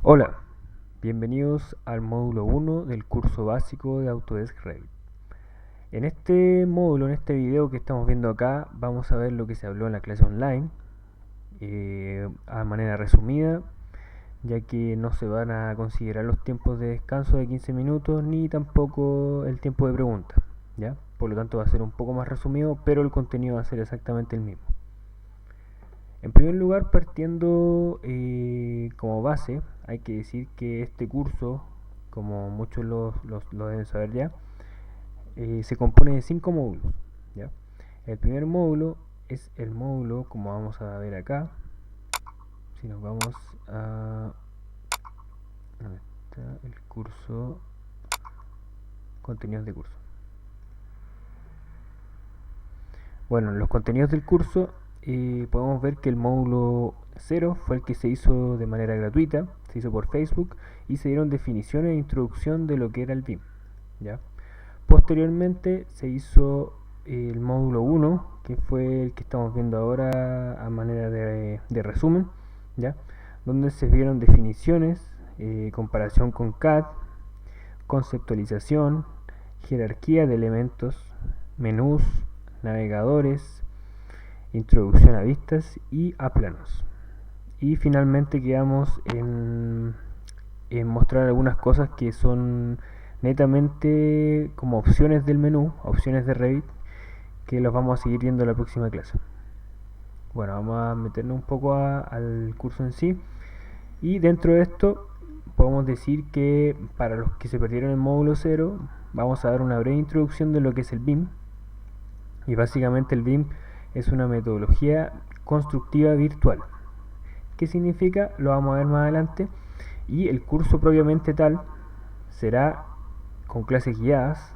Hola, bienvenidos al módulo 1 del curso básico de Autodesk Revit. En este módulo, en este video que estamos viendo acá, vamos a ver lo que se habló en la clase online, a manera resumida, ya que no se van a considerar los tiempos de descanso de 15 minutos ni tampoco el tiempo de pregunta, ¿ya? Por lo tanto va a ser un poco más resumido, pero el contenido va a ser exactamente el mismo. En primer lugar, partiendo como base, hay que decir que este curso, como muchos lo deben saber ya, se compone de 5 módulos, ¿ya? El primer módulo es el módulo, como vamos a ver acá, si nos vamos a... ¿dónde está el curso? Contenidos de curso. Bueno, en los contenidos del curso podemos ver que el módulo 0 fue el que se hizo de manera gratuita, se hizo por Facebook y se dieron definiciones e introducción de lo que era el BIM, ¿ya? Posteriormente se hizo el módulo 1, que fue el que estamos viendo ahora a manera de resumen, ¿ya? Donde se vieron definiciones, comparación con CAD, conceptualización, jerarquía de elementos, menús, navegadores, introducción a vistas y a planos. Y finalmente quedamos en mostrar algunas cosas que son netamente como opciones del menú, opciones de Revit, que los vamos a seguir viendo en la próxima clase. Bueno, vamos a meternos un poco al curso en sí. Y dentro de esto podemos decir que para los que se perdieron el módulo 0, vamos a dar una breve introducción de lo que es el BIM. Y básicamente el BIM es una metodología constructiva virtual. ¿Qué significa? Lo vamos a ver más adelante. Y el curso propiamente tal será con clases guiadas,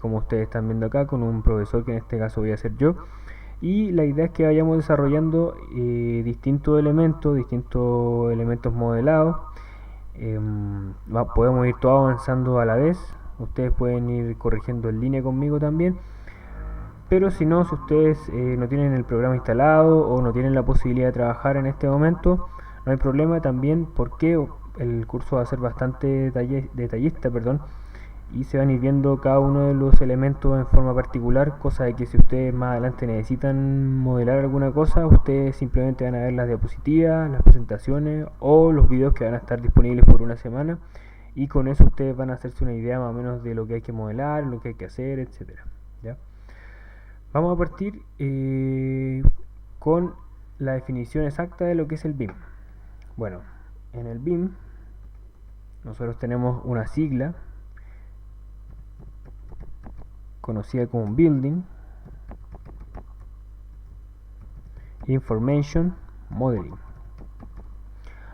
como ustedes están viendo acá, con un profesor que en este caso voy a ser yo. Y la idea es que vayamos desarrollando distintos elementos modelados. Podemos ir todos avanzando a la vez. Ustedes pueden ir corrigiendo en línea conmigo también. Pero si no, si ustedes no tienen el programa instalado o no tienen la posibilidad de trabajar en este momento, no hay problema también, porque el curso va a ser bastante detallista, y se van a ir viendo cada uno de los elementos en forma particular, cosa de que si ustedes más adelante necesitan modelar alguna cosa, ustedes simplemente van a ver las diapositivas, las presentaciones o los videos que van a estar disponibles por una semana, y con eso ustedes van a hacerse una idea más o menos de lo que hay que modelar, lo que hay que hacer, etcétera, ¿ya? Vamos a partir con la definición exacta de lo que es el BIM. Bueno, en el BIM nosotros tenemos una sigla conocida como Building Information Modeling.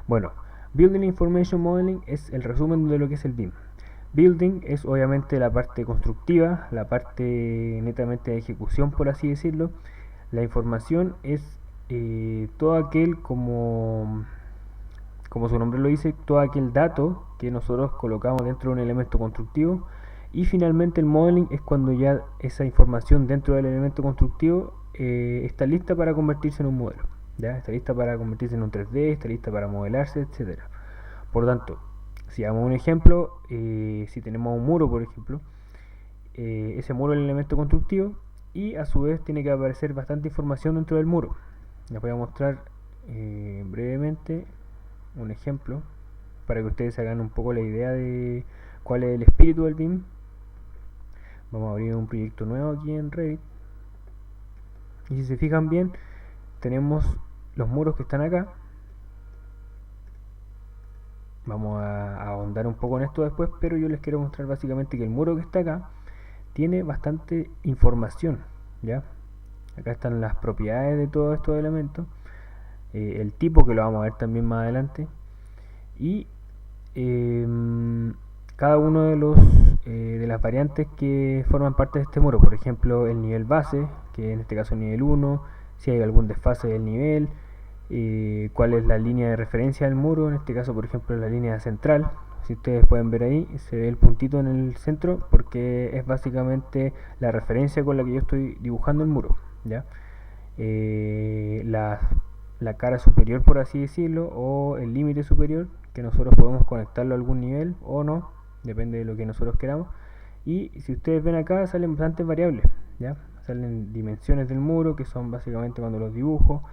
Bueno, Building Information Modeling es el resumen de lo que es el BIM. Building es obviamente la parte constructiva, la parte netamente de ejecución, por así decirlo. La información es todo aquel, como su nombre lo dice, todo aquel dato que nosotros colocamos dentro de un elemento constructivo. Y finalmente el modeling es cuando ya esa información dentro del elemento constructivo está lista para convertirse en un modelo, ¿ya? Está lista para convertirse en un 3D, está lista para modelarse, etcétera. Por lo tanto, si damos un ejemplo, si tenemos un muro, por ejemplo, ese muro es el elemento constructivo y a su vez tiene que aparecer bastante información dentro del muro. Les voy a mostrar brevemente un ejemplo para que ustedes se hagan un poco la idea de cuál es el espíritu del BIM. Vamos a abrir un proyecto nuevo aquí en Revit. Y si se fijan bien, tenemos los muros que están acá. Vamos a ahondar un poco en esto después, pero yo les quiero mostrar básicamente que el muro que está acá tiene bastante información, ¿ya? Acá están las propiedades de todos estos elementos, el tipo, que lo vamos a ver también más adelante, y cada uno de las variantes que forman parte de este muro. Por ejemplo, el nivel base, que en este caso es nivel 1, si hay algún desfase del nivel, cuál es la línea de referencia del muro, en este caso por ejemplo la línea central. Si ustedes pueden ver ahí, se ve el puntito en el centro porque es básicamente la referencia con la que yo estoy dibujando el muro, ¿ya? La cara superior, por así decirlo, o el límite superior, que nosotros podemos conectarlo a algún nivel o no, depende de lo que nosotros queramos. Y si ustedes ven acá salen bastantes variables, ¿ya? Salen dimensiones del muro, que son básicamente cuando los dibujo,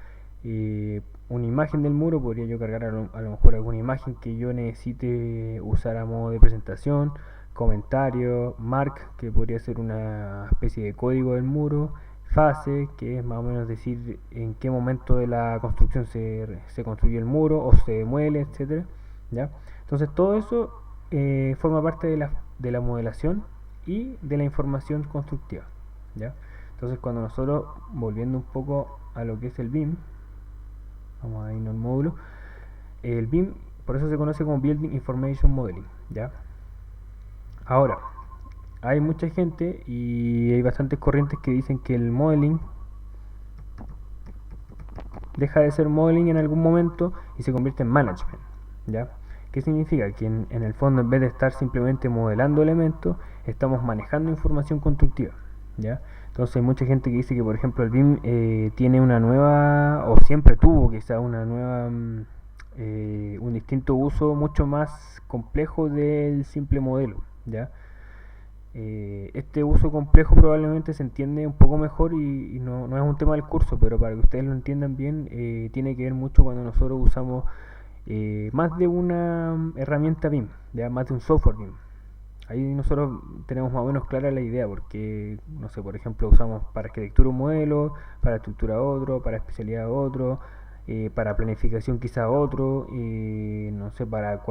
una imagen del muro, podría yo cargar a lo mejor alguna imagen que yo necesite usar a modo de presentación, comentario, mark, que podría ser una especie de código del muro, fase, que es más o menos decir en qué momento de la construcción se construyó el muro o se demuele, etcétera, ¿ya? Entonces todo eso forma parte de la modelación y de la información constructiva, ¿ya? Entonces cuando nosotros, volviendo un poco a lo que es el BIM, vamos a irnos al módulo, el BIM por eso se conoce como Building Information Modeling, ¿ya? Ahora, hay mucha gente y hay bastantes corrientes que dicen que el modeling deja de ser modeling en algún momento y se convierte en management, ¿ya? ¿Qué significa? Que en el fondo, en vez de estar simplemente modelando elementos, estamos manejando información constructiva, ¿ya? Entonces hay mucha gente que dice que, por ejemplo, el BIM tiene una nueva, o siempre tuvo quizá una nueva, un distinto uso mucho más complejo del simple modelo, ¿ya? Este uso complejo probablemente se entiende un poco mejor y no es un tema del curso, pero para que ustedes lo entiendan bien, tiene que ver mucho cuando nosotros usamos más de una herramienta BIM, ¿ya? Más de un software BIM. Ahí nosotros tenemos más o menos clara la idea, porque, no sé, por ejemplo, usamos para arquitectura un modelo, para estructura otro, para especialidad otro, para planificación quizá otro, no sé, para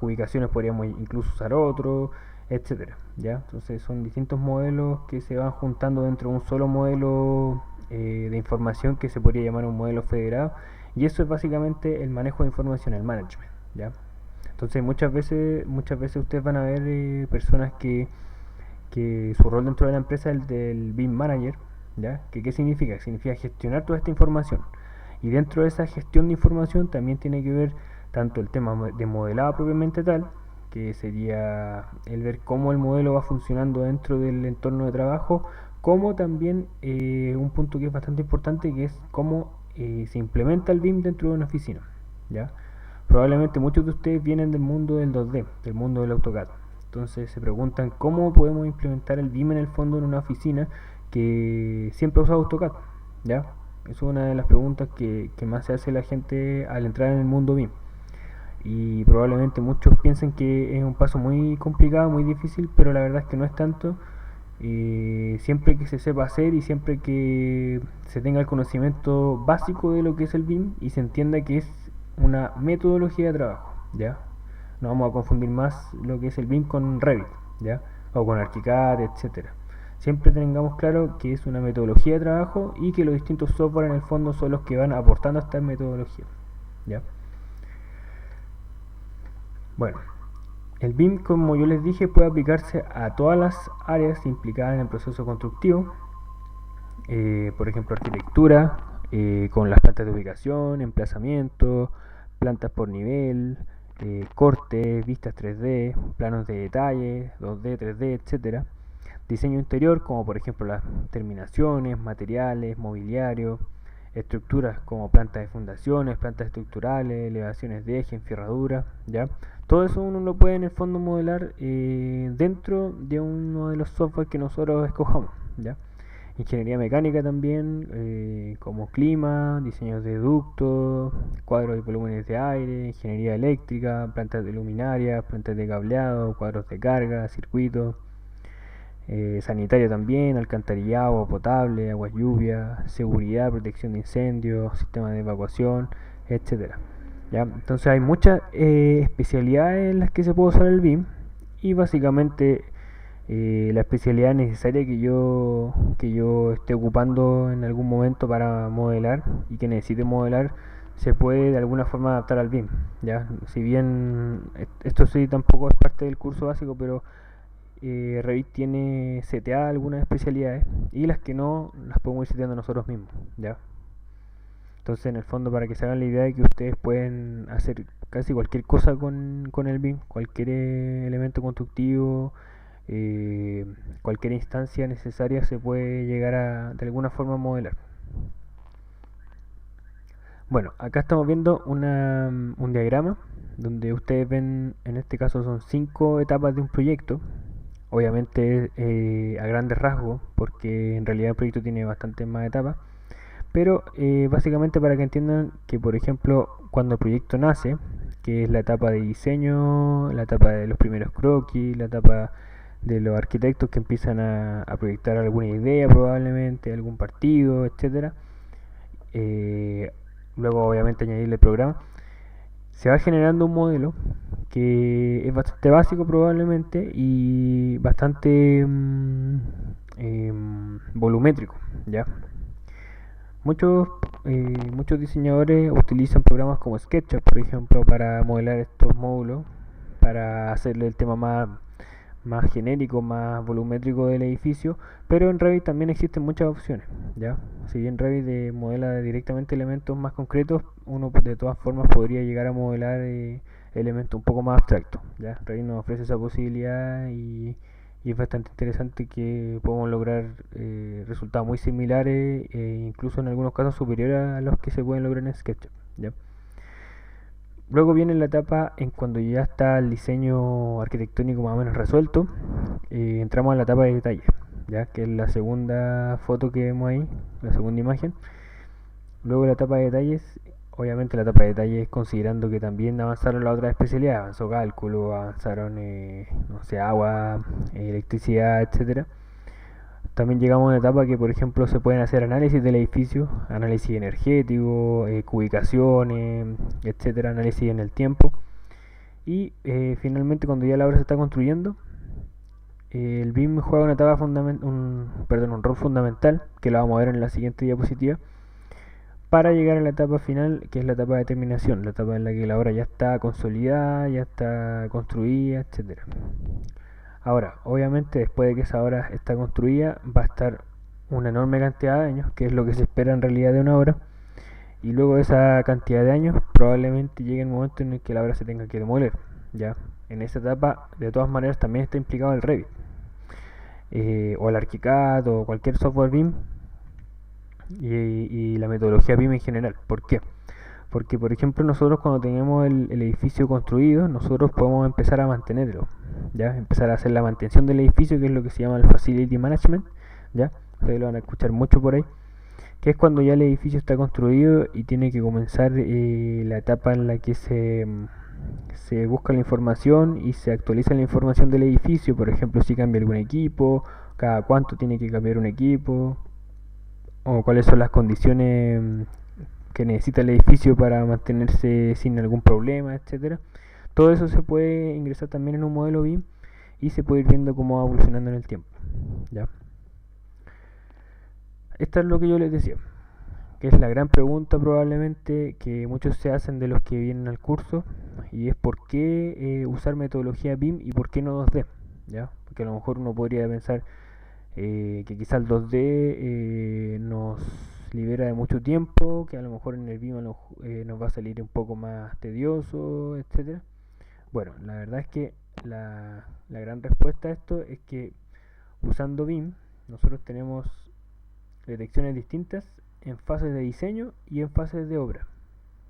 ubicaciones podríamos incluso usar otro, etcétera, ¿ya? Entonces son distintos modelos que se van juntando dentro de un solo modelo de información que se podría llamar un modelo federado, y eso es básicamente el manejo de información, el management, ¿ya? Entonces muchas veces ustedes van a ver personas que su rol dentro de la empresa es el del BIM Manager, ¿ya? ¿Qué significa? Significa gestionar toda esta información. Y dentro de esa gestión de información también tiene que ver tanto el tema de modelado propiamente tal, que sería el ver cómo el modelo va funcionando dentro del entorno de trabajo, como también un punto que es bastante importante, que es cómo se implementa el BIM dentro de una oficina, ¿ya? Probablemente muchos de ustedes vienen del mundo del 2D, del mundo del AutoCAD. Entonces se preguntan cómo podemos implementar el BIM en el fondo en una oficina que siempre ha usado AutoCAD, ¿ya? Esa es una de las preguntas que más se hace la gente al entrar en el mundo BIM. Y probablemente muchos piensen que es un paso muy complicado, muy difícil, pero la verdad es que no es tanto. Siempre que se sepa hacer y siempre que se tenga el conocimiento básico de lo que es el BIM y se entienda que es una metodología de trabajo, ¿ya? No vamos a confundir más lo que es el BIM con Revit, ¿ya? O con ArchiCAD, etcétera. Siempre tengamos claro que es una metodología de trabajo y que los distintos software en el fondo son los que van aportando a esta metodología, ¿ya? Bueno, el BIM, como yo les dije, puede aplicarse a todas las áreas implicadas en el proceso constructivo, por ejemplo, arquitectura, con las plantas de ubicación, emplazamiento, plantas por nivel, cortes, vistas 3D, planos de detalle, 2D, 3D, etcétera. Diseño interior, como por ejemplo las terminaciones, materiales, mobiliario, estructuras como plantas de fundaciones, plantas estructurales, elevaciones de eje, enferradura, ¿ya? Todo eso uno lo puede en el fondo modelar dentro de uno de los software que nosotros escojamos, ¿ya? Ingeniería mecánica también, como clima, diseños de ductos, cuadros y volúmenes de aire, ingeniería eléctrica, plantas de luminarias, plantas de cableado, cuadros de carga, circuitos, sanitario también, alcantarillado, agua potable, agua lluvia, seguridad, protección de incendios, sistema de evacuación, etcétera. ¿Ya? Entonces hay muchas especialidades en las que se puede usar el BIM y básicamente la especialidad necesaria que yo esté ocupando en algún momento para modelar y que necesite modelar se puede de alguna forma adaptar al BIM, ¿ya? Si bien esto sí tampoco es parte del curso básico, pero Revit tiene seteadas algunas especialidades y las que no las podemos ir seteando nosotros mismos, ¿ya? Entonces, en el fondo, para que se hagan la idea de que ustedes pueden hacer casi cualquier cosa con el BIM, cualquier elemento constructivo, cualquier instancia necesaria se puede llegar a de alguna forma modelar. Bueno, acá estamos viendo un diagrama, donde ustedes ven, en este caso son 5 etapas de un proyecto, obviamente a grandes rasgos, porque en realidad el proyecto tiene bastantes más etapas, pero básicamente para que entiendan que, por ejemplo, cuando el proyecto nace, que es la etapa de diseño, la etapa de los primeros croquis, la etapa de los arquitectos que empiezan a proyectar alguna idea probablemente, algún partido, etcétera. Luego obviamente añadirle el programa. Se va generando un modelo que es bastante básico probablemente y bastante volumétrico, ¿ya? Muchos diseñadores utilizan programas como SketchUp, por ejemplo, para modelar estos módulos, para hacerle el tema más genérico, más volumétrico del edificio, pero en Revit también existen muchas opciones, ¿ya? Si bien Revit modela directamente elementos más concretos, uno de todas formas podría llegar a modelar elementos un poco más abstractos, ¿ya? Revit nos ofrece esa posibilidad y es bastante interesante que podemos lograr resultados muy similares e incluso en algunos casos superiores a los que se pueden lograr en SketchUp, ¿ya? Luego viene la etapa en cuando ya está el diseño arquitectónico más o menos resuelto, entramos a la etapa de detalle, ya que es la segunda foto que vemos ahí, la segunda imagen. Luego la etapa de detalles, obviamente la etapa de detalles considerando que también avanzaron las otras especialidades, avanzó cálculo, avanzaron no sé, agua, electricidad, etcétera. También llegamos a una etapa que, por ejemplo, se pueden hacer análisis del edificio, análisis energético, cubicaciones, etcétera, análisis en el tiempo. Y finalmente, cuando ya la obra se está construyendo, el BIM juega una etapa un rol fundamental, que lo vamos a ver en la siguiente diapositiva, para llegar a la etapa final, que es la etapa de terminación, la etapa en la que la obra ya está consolidada, ya está construida, etcétera. Ahora, obviamente después de que esa obra está construida, va a estar una enorme cantidad de años, que es lo que se espera en realidad de una obra, y luego de esa cantidad de años probablemente llegue el momento en el que la obra se tenga que demoler, ¿ya? En esa etapa, de todas maneras, también está implicado el Revit, o el ArchiCAD, o cualquier software BIM, y la metodología BIM en general. ¿Por qué? Porque, por ejemplo, nosotros cuando tenemos el edificio construido, nosotros podemos empezar a mantenerlo, ¿ya? Empezar a hacer la mantención del edificio, que es lo que se llama el Facility Management, ¿ya? Ustedes lo van a escuchar mucho por ahí, que es cuando ya el edificio está construido y tiene que comenzar la etapa en la que se busca la información y se actualiza la información del edificio, por ejemplo, si cambia algún equipo, cada cuánto tiene que cambiar un equipo, o cuáles son las condiciones que necesita el edificio para mantenerse sin algún problema, etcétera. Todo eso se puede ingresar también en un modelo BIM y se puede ir viendo cómo va evolucionando en el tiempo, ¿ya? Esto es lo que yo les decía, que es la gran pregunta probablemente que muchos se hacen de los que vienen al curso, y es por qué usar metodología BIM y por qué no 2D, ¿ya? Porque a lo mejor uno podría pensar que quizá el 2D nos libera de mucho tiempo, que a lo mejor en el BIM nos va a salir un poco más tedioso, etcétera. Bueno, la verdad es que la gran respuesta a esto es que usando BIM nosotros tenemos detecciones distintas en fases de diseño y en fases de obra,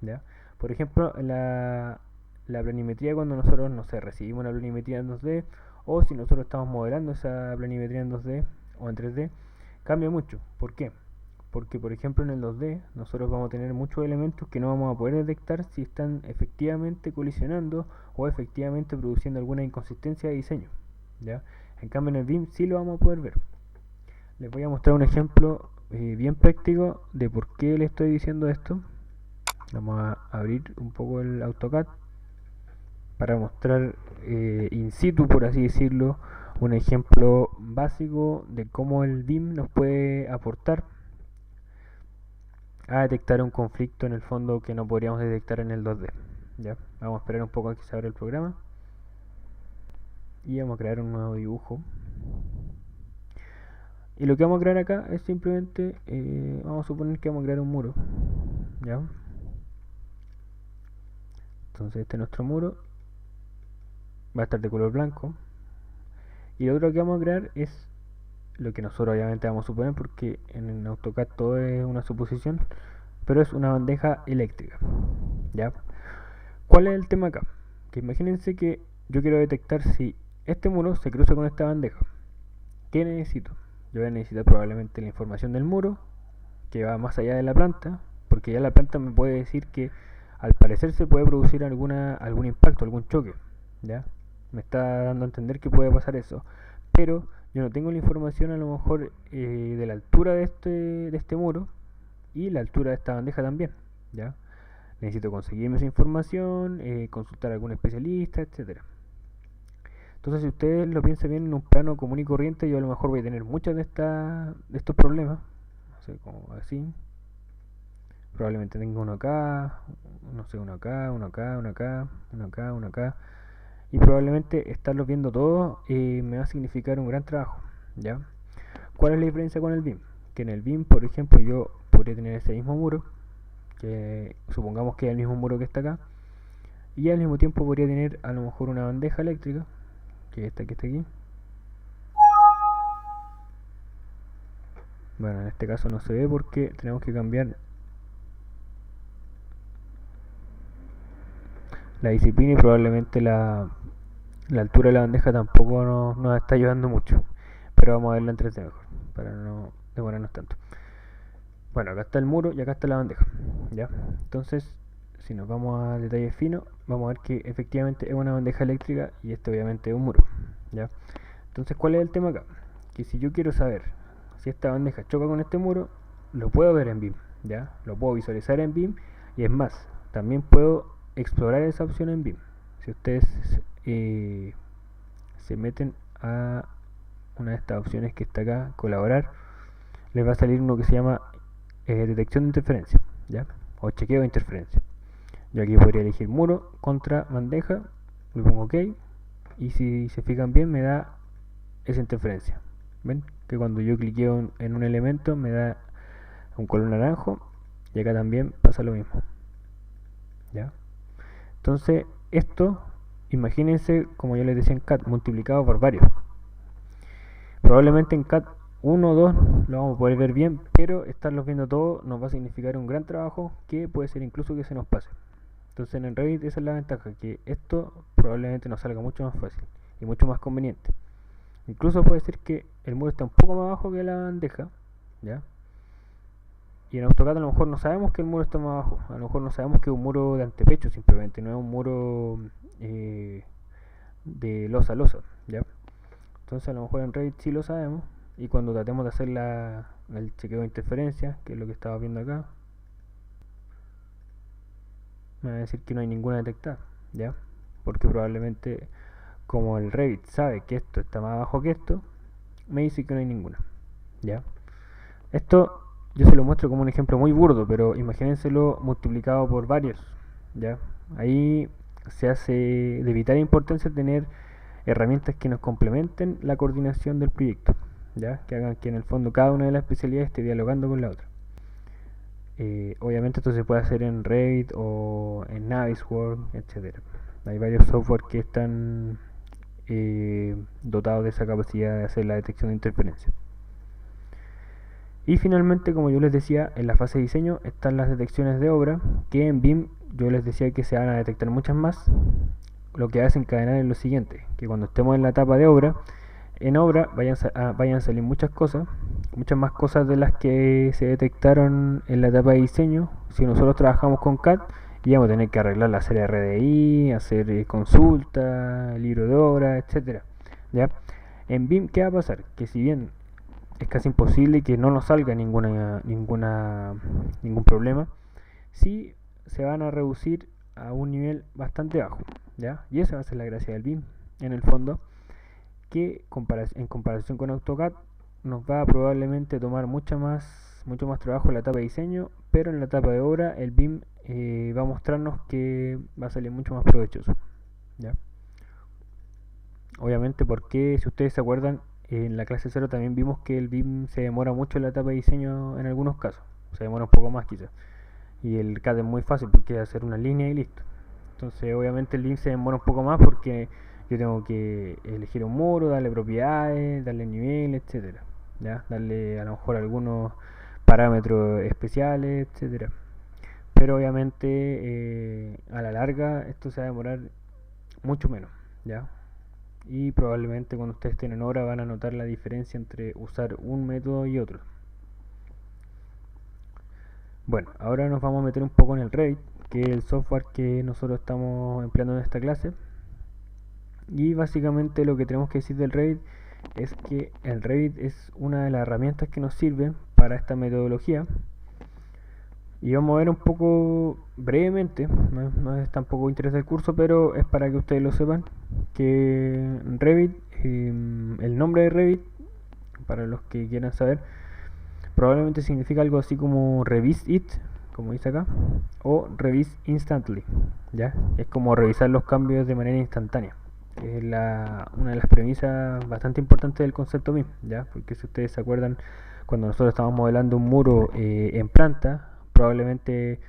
¿ya? Por ejemplo, la planimetría, cuando nosotros, no sé, recibimos una planimetría en 2D, o si nosotros estamos modelando esa planimetría en 2D o en 3D, cambia mucho. ¿Por qué? Porque, por ejemplo, en el 2D nosotros vamos a tener muchos elementos que no vamos a poder detectar si están efectivamente colisionando o efectivamente produciendo alguna inconsistencia de diseño, ¿ya? En cambio, en el BIM sí lo vamos a poder ver. Les voy a mostrar un ejemplo bien práctico de por qué le estoy diciendo esto. Vamos a abrir un poco el AutoCAD para mostrar in situ, por así decirlo, un ejemplo básico de cómo el BIM nos puede aportar a detectar un conflicto en el fondo que no podríamos detectar en el 2D. ¿Ya? Vamos a esperar un poco a que se abra el programa y vamos a crear un nuevo dibujo. Y lo que vamos a crear acá es simplemente, vamos a suponer que vamos a crear un muro, ¿ya? Entonces este es nuestro muro, va a estar de color blanco. Y lo otro que vamos a crear es lo que nosotros obviamente vamos a suponer, porque en el AutoCAD todo es una suposición, pero es una bandeja eléctrica, ¿ya? ¿Cuál es el tema acá? Que imagínense que yo quiero detectar si este muro se cruza con esta bandeja. ¿Qué necesito? Yo voy a necesitar probablemente la información del muro, que va más allá de la planta, porque ya la planta me puede decir que al parecer se puede producir algún impacto, algún choque, ¿ya? Me está dando a entender que puede pasar eso, pero yo no tengo la información a lo mejor de la altura de este muro y la altura de esta bandeja también, ¿ya? Necesito conseguirme esa información, consultar a algún especialista, etcétera. Entonces, si ustedes lo piensan bien en un plano común y corriente, yo a lo mejor voy a tener muchos de estos problemas, no sé, como así. Probablemente tenga uno acá, no sé, uno acá, uno acá, uno acá, uno acá, uno acá. Y probablemente estarlos viendo todos me va a significar un gran trabajo, ¿ya? ¿Cuál es la diferencia con el BIM? Que en el BIM, por ejemplo, yo podría tener ese mismo muro, que supongamos que es el mismo muro que está acá, y al mismo tiempo podría tener a lo mejor una bandeja eléctrica, que es esta que está aquí. Bueno, en este caso no se ve porque tenemos que cambiar la disciplina y probablemente la altura de la bandeja tampoco nos está ayudando mucho. Pero vamos a verla en 3D mejor, para no demorarnos tanto. Bueno, acá está el muro y acá está la bandeja, ¿ya? Entonces, si nos vamos a detalles finos, vamos a ver que efectivamente es una bandeja eléctrica y este obviamente es un muro, ¿ya? Entonces, ¿cuál es el tema acá? Que si yo quiero saber si esta bandeja choca con este muro, lo puedo ver en BIM, ¿ya? Lo puedo visualizar en BIM y es más, también puedo explorar esa opción en BIM. Si ustedes se meten a una de estas opciones que está acá, colaborar, les va a salir uno que se llama detección de interferencia, ¿ya? O chequeo de interferencia. Yo aquí podría elegir muro contra bandeja, le pongo OK y si se fijan bien me da esa interferencia. ¿Ven? Que cuando yo cliqueo en un elemento me da un color naranjo y acá también pasa lo mismo, ¿ya? Entonces esto, imagínense como yo les decía en CAD, multiplicado por varios. Probablemente en CAD 1 o 2 lo vamos a poder ver bien, pero estarlos viendo todos nos va a significar un gran trabajo que puede ser incluso que se nos pase. Entonces en Revit esa es la ventaja, que esto probablemente nos salga mucho más fácil y mucho más conveniente. Incluso puede ser que el muro está un poco más abajo que la bandeja, ¿ya? Y en AutoCAD a lo mejor no sabemos que el muro está más abajo, a lo mejor no sabemos que es un muro de antepecho simplemente, no es un muro de losa a losa, ¿ya? Entonces a lo mejor en Revit sí lo sabemos y cuando tratemos de hacer el chequeo de interferencia, que es lo que estaba viendo acá, me va a decir que no hay ninguna detectada, ¿ya? Porque probablemente como el Revit sabe que esto está más abajo que esto, me dice que no hay ninguna, ¿ya? Esto yo se lo muestro como un ejemplo muy burdo, pero imagínenselo multiplicado por varios, ¿ya? Ahí se hace de vital importancia tener herramientas que nos complementen la coordinación del proyecto, ¿ya? Que hagan que en el fondo cada una de las especialidades esté dialogando con la otra. Obviamente esto se puede hacer en Revit o en Navisworks, etcétera. Hay varios software que están dotados de esa capacidad de hacer la detección de interferencia. Y finalmente, como yo les decía, en la fase de diseño están las detecciones de obra, que en BIM yo les decía que se van a detectar muchas más. Lo que va a desencadenar es lo siguiente, que cuando estemos en la etapa de obra, en obra vayan a salir muchas cosas, muchas más cosas de las que se detectaron en la etapa de diseño. Si nosotros trabajamos con CAD, íbamos a tener que arreglar la serie RDI, hacer consulta, libro de obra, etcétera. ¿Ya? En BIM, ¿qué va a pasar? Que si bien es casi imposible que no nos salga ningún problema, sí se van a reducir a un nivel bastante bajo, ¿ya? Y esa va a ser la gracia del BIM, en el fondo, que en comparación con AutoCAD nos va a probablemente tomar mucho más trabajo en la etapa de diseño, pero en la etapa de obra el BIM va a mostrarnos que va a salir mucho más provechoso, ¿ya? Obviamente porque, si ustedes se acuerdan, en la clase 0 también vimos que el BIM se demora mucho en la etapa de diseño en algunos casos, se demora un poco más quizás. Y el CAD es muy fácil porque es hacer una línea y listo. Entonces obviamente el BIM se demora un poco más porque yo tengo que elegir un muro, darle propiedades, darle nivel, etcétera, ¿ya? Darle a lo mejor algunos parámetros especiales, etcétera. pero obviamente a la larga esto se va a demorar mucho menos, ¿ya? Y probablemente cuando ustedes estén en obra van a notar la diferencia entre usar un método y otro. Bueno, ahora nos vamos a meter un poco en el Revit, que es el software que nosotros estamos empleando en esta clase. Y básicamente lo que tenemos que decir del Revit es que el Revit es una de las herramientas que nos sirve para esta metodología. Y vamos a ver un poco brevemente, no es tampoco interés del curso, pero es para que ustedes lo sepan, que Revit, el nombre de Revit, para los que quieran saber, probablemente significa algo así como Revise It, como dice acá, o Revise Instantly, ¿ya? Es como revisar los cambios de manera instantánea, que es una de las premisas bastante importantes del concepto BIM, ¿ya? Porque si ustedes se acuerdan, cuando nosotros estamos modelando un muro en planta, probablemente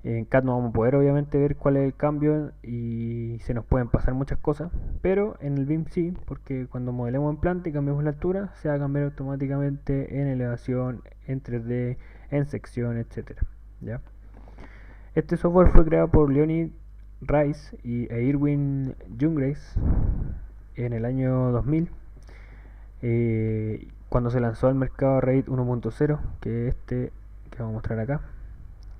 en CAD no vamos a poder obviamente ver cuál es el cambio y se nos pueden pasar muchas cosas, pero en el BIM sí, porque cuando modelemos en planta y cambiamos la altura, se va a cambiar automáticamente en elevación, en 3D, en sección, etcétera, ¿ya? Este software fue creado por Leonid Rice e Irwin Jungreis en el año 2000, cuando se lanzó al mercado Revit 1.0, que es este que vamos a mostrar acá.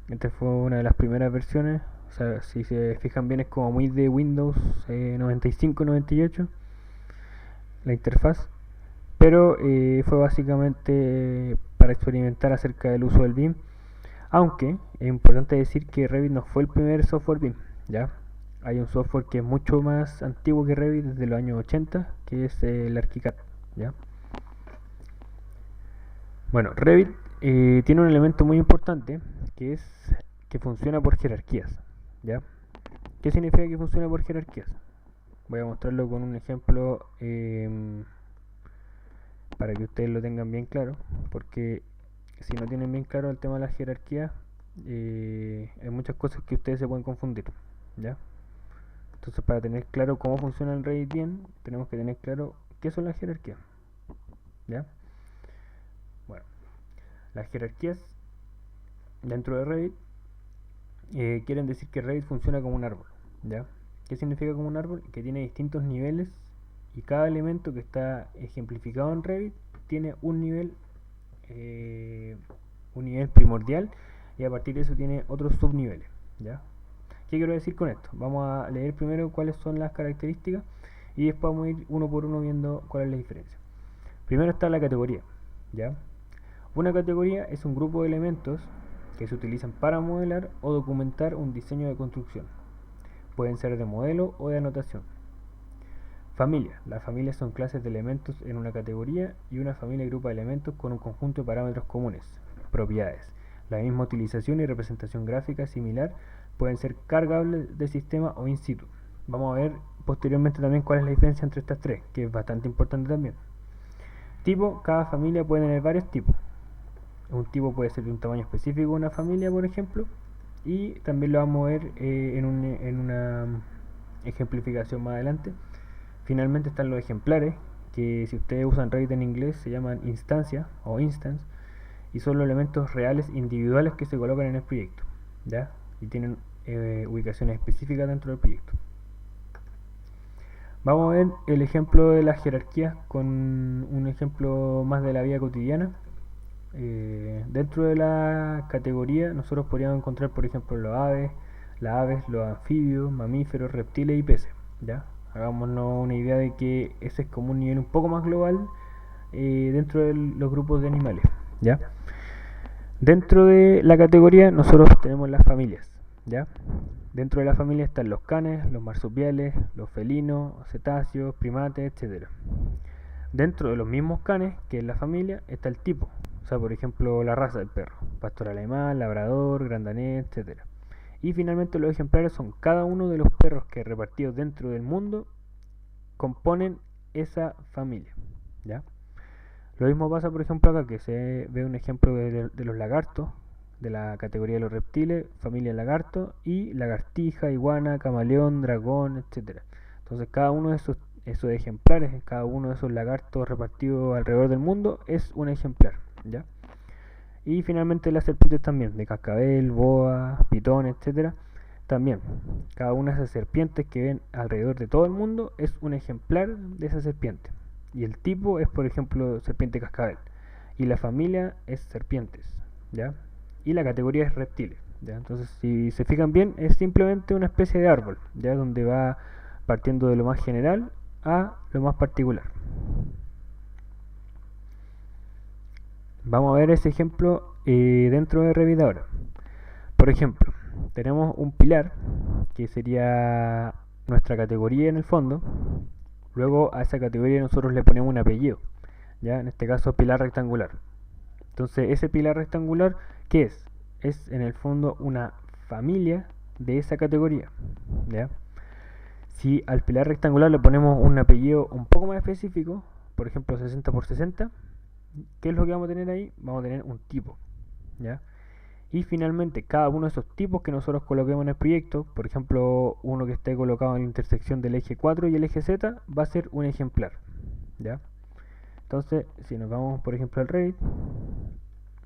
Esta fue una de las primeras versiones, o sea, si se fijan bien es como muy de Windows 95-98 la interfaz, pero fue básicamente para experimentar acerca del uso del BIM, aunque es importante decir que Revit no fue el primer software BIM, ¿ya? Hay un software que es mucho más antiguo que Revit, desde los años 80, que es el ArchiCAD, ¿ya? Bueno, Revit tiene un elemento muy importante, que es que funciona por jerarquías, ¿ya? ¿Qué significa que funciona por jerarquías? Voy a mostrarlo con un ejemplo para que ustedes lo tengan bien claro, porque si no tienen bien claro el tema de la jerarquía, hay muchas cosas que ustedes se pueden confundir, ¿ya? Entonces, para tener claro cómo funciona el Revit bien, tenemos que tener claro qué son las jerarquías, ¿ya? Bueno, las jerarquías dentro de Revit quieren decir que Revit funciona como un árbol, ¿ya? ¿Qué significa como un árbol? Que tiene distintos niveles y cada elemento que está ejemplificado en Revit tiene un nivel primordial, y a partir de eso tiene otros subniveles, ¿ya? ¿Qué quiero decir con esto? Vamos a leer primero cuáles son las características y después vamos a ir uno por uno viendo cuál es la diferencia. Primero está la categoría, ¿ya? Una categoría es un grupo de elementos que se utilizan para modelar o documentar un diseño de construcción. Pueden ser de modelo o de anotación. Familia. Las familias son clases de elementos en una categoría, y una familia agrupa elementos con un conjunto de parámetros comunes. Propiedades. La misma utilización y representación gráfica similar pueden ser cargables de sistema o in situ. Vamos a ver posteriormente también cuál es la diferencia entre estas tres, que es bastante importante también. Tipo. Cada familia puede tener varios tipos. Un tipo puede ser de un tamaño específico de una familia, por ejemplo, y también lo vamos a ver en una ejemplificación más adelante. Finalmente están los ejemplares, que si ustedes usan Revit en inglés se llaman instancia o instance, y son los elementos reales individuales que se colocan en el proyecto, ¿ya? Y tienen ubicaciones específicas dentro del proyecto. Vamos a ver el ejemplo de las jerarquías con un ejemplo más de la vida cotidiana. Dentro de la categoría nosotros podríamos encontrar, por ejemplo, las aves, los anfibios, mamíferos, reptiles y peces, ¿ya? Hagámonos una idea de que ese es como un nivel un poco más global dentro de los grupos de animales, ¿ya? Dentro de la categoría nosotros tenemos las familias, ¿ya? Dentro de la familia están los canes, los marsupiales, los felinos, cetáceos, primates, etc. Dentro de los mismos canes, que es la familia, está el tipo. O sea, por ejemplo, la raza del perro: pastor alemán, labrador, gran danés, etc. Y finalmente los ejemplares son cada uno de los perros que, repartidos dentro del mundo, componen esa familia, ¿ya? Lo mismo pasa, por ejemplo, acá, que se ve un ejemplo de los lagartos, de la categoría de los reptiles, familia lagarto, y lagartija, iguana, camaleón, dragón, etc. Entonces cada uno de esos ejemplares, cada uno de esos lagartos repartidos alrededor del mundo es un ejemplar, ¿ya? Y finalmente las serpientes también, de cascabel, boa, pitón, etcétera. También, cada una de esas serpientes que ven alrededor de todo el mundo es un ejemplar de esa serpiente. Y el tipo es, por ejemplo, serpiente cascabel. Y la familia es serpientes, ¿ya? Y la categoría es reptiles, ¿ya? Entonces, si se fijan bien, es simplemente una especie de árbol, ¿ya? Donde va partiendo de lo más general a lo más particular. Vamos a ver ese ejemplo dentro de Revit ahora. Por ejemplo, tenemos un pilar que sería nuestra categoría en el fondo. Luego a esa categoría nosotros le ponemos un apellido, ¿ya? En este caso pilar rectangular. Entonces ese pilar rectangular, ¿qué es? Es en el fondo una familia de esa categoría, ¿ya? Si al pilar rectangular le ponemos un apellido un poco más específico, por ejemplo 60 por 60, ¿qué es lo que vamos a tener ahí? Vamos a tener un tipo, ¿ya? Y finalmente, cada uno de esos tipos que nosotros coloquemos en el proyecto, por ejemplo, uno que esté colocado en la intersección del eje 4 y el eje Z, va a ser un ejemplar, ¿ya? Entonces, si nos vamos, por ejemplo, al Revit,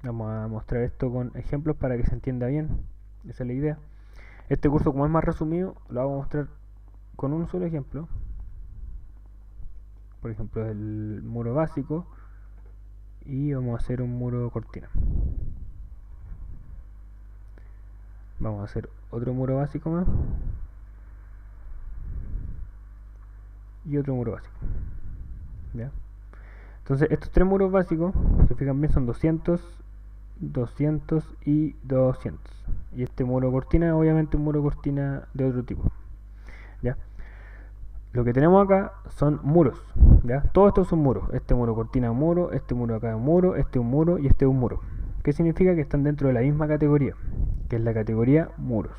vamos a mostrar esto con ejemplos para que se entienda bien. Esa es la idea. Este curso, como es más resumido, lo vamos a mostrar con un solo ejemplo. Por ejemplo, el muro básico. Y vamos a hacer un muro cortina. Vamos a hacer otro muro básico más. Y otro muro básico. ¿Ya? Entonces estos tres muros básicos, si se fijan bien, son 200, 200 y 200. Y este muro cortina, obviamente un muro cortina de otro tipo. ¿Ya? Lo que tenemos acá son muros, ¿ya? Todos estos son muros. Este muro cortina es un muro, este muro acá es un muro, este es un muro y este es un muro. ¿Qué significa? Que están dentro de la misma categoría, que es la categoría muros,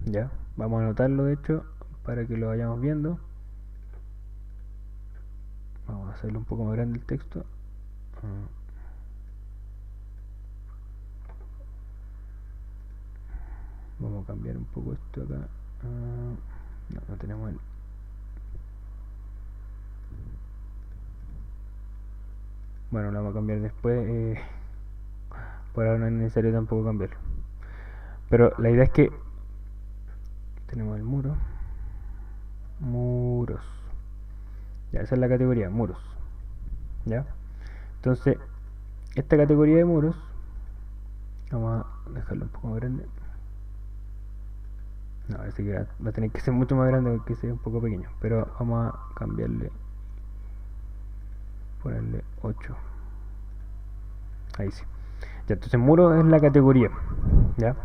¿ya? Vamos a anotarlo de hecho para que lo vayamos viendo. Vamos a hacerlo un poco más grande el texto. Vamos a cambiar un poco esto acá. No tenemos el... Bueno, lo vamos a cambiar después. Por ahora no es necesario tampoco cambiarlo. Pero la idea es que tenemos el muro. Muros. Ya, esa es la categoría, muros. ¿Ya? Entonces, esta categoría de muros, vamos a dejarlo un poco más grande. No, parece que va a tener que ser mucho más grande porque sea un poco pequeño. Pero vamos a cambiarle, ponerle 8. Ahí sí. Ya, entonces muro es la categoría, ¿ya?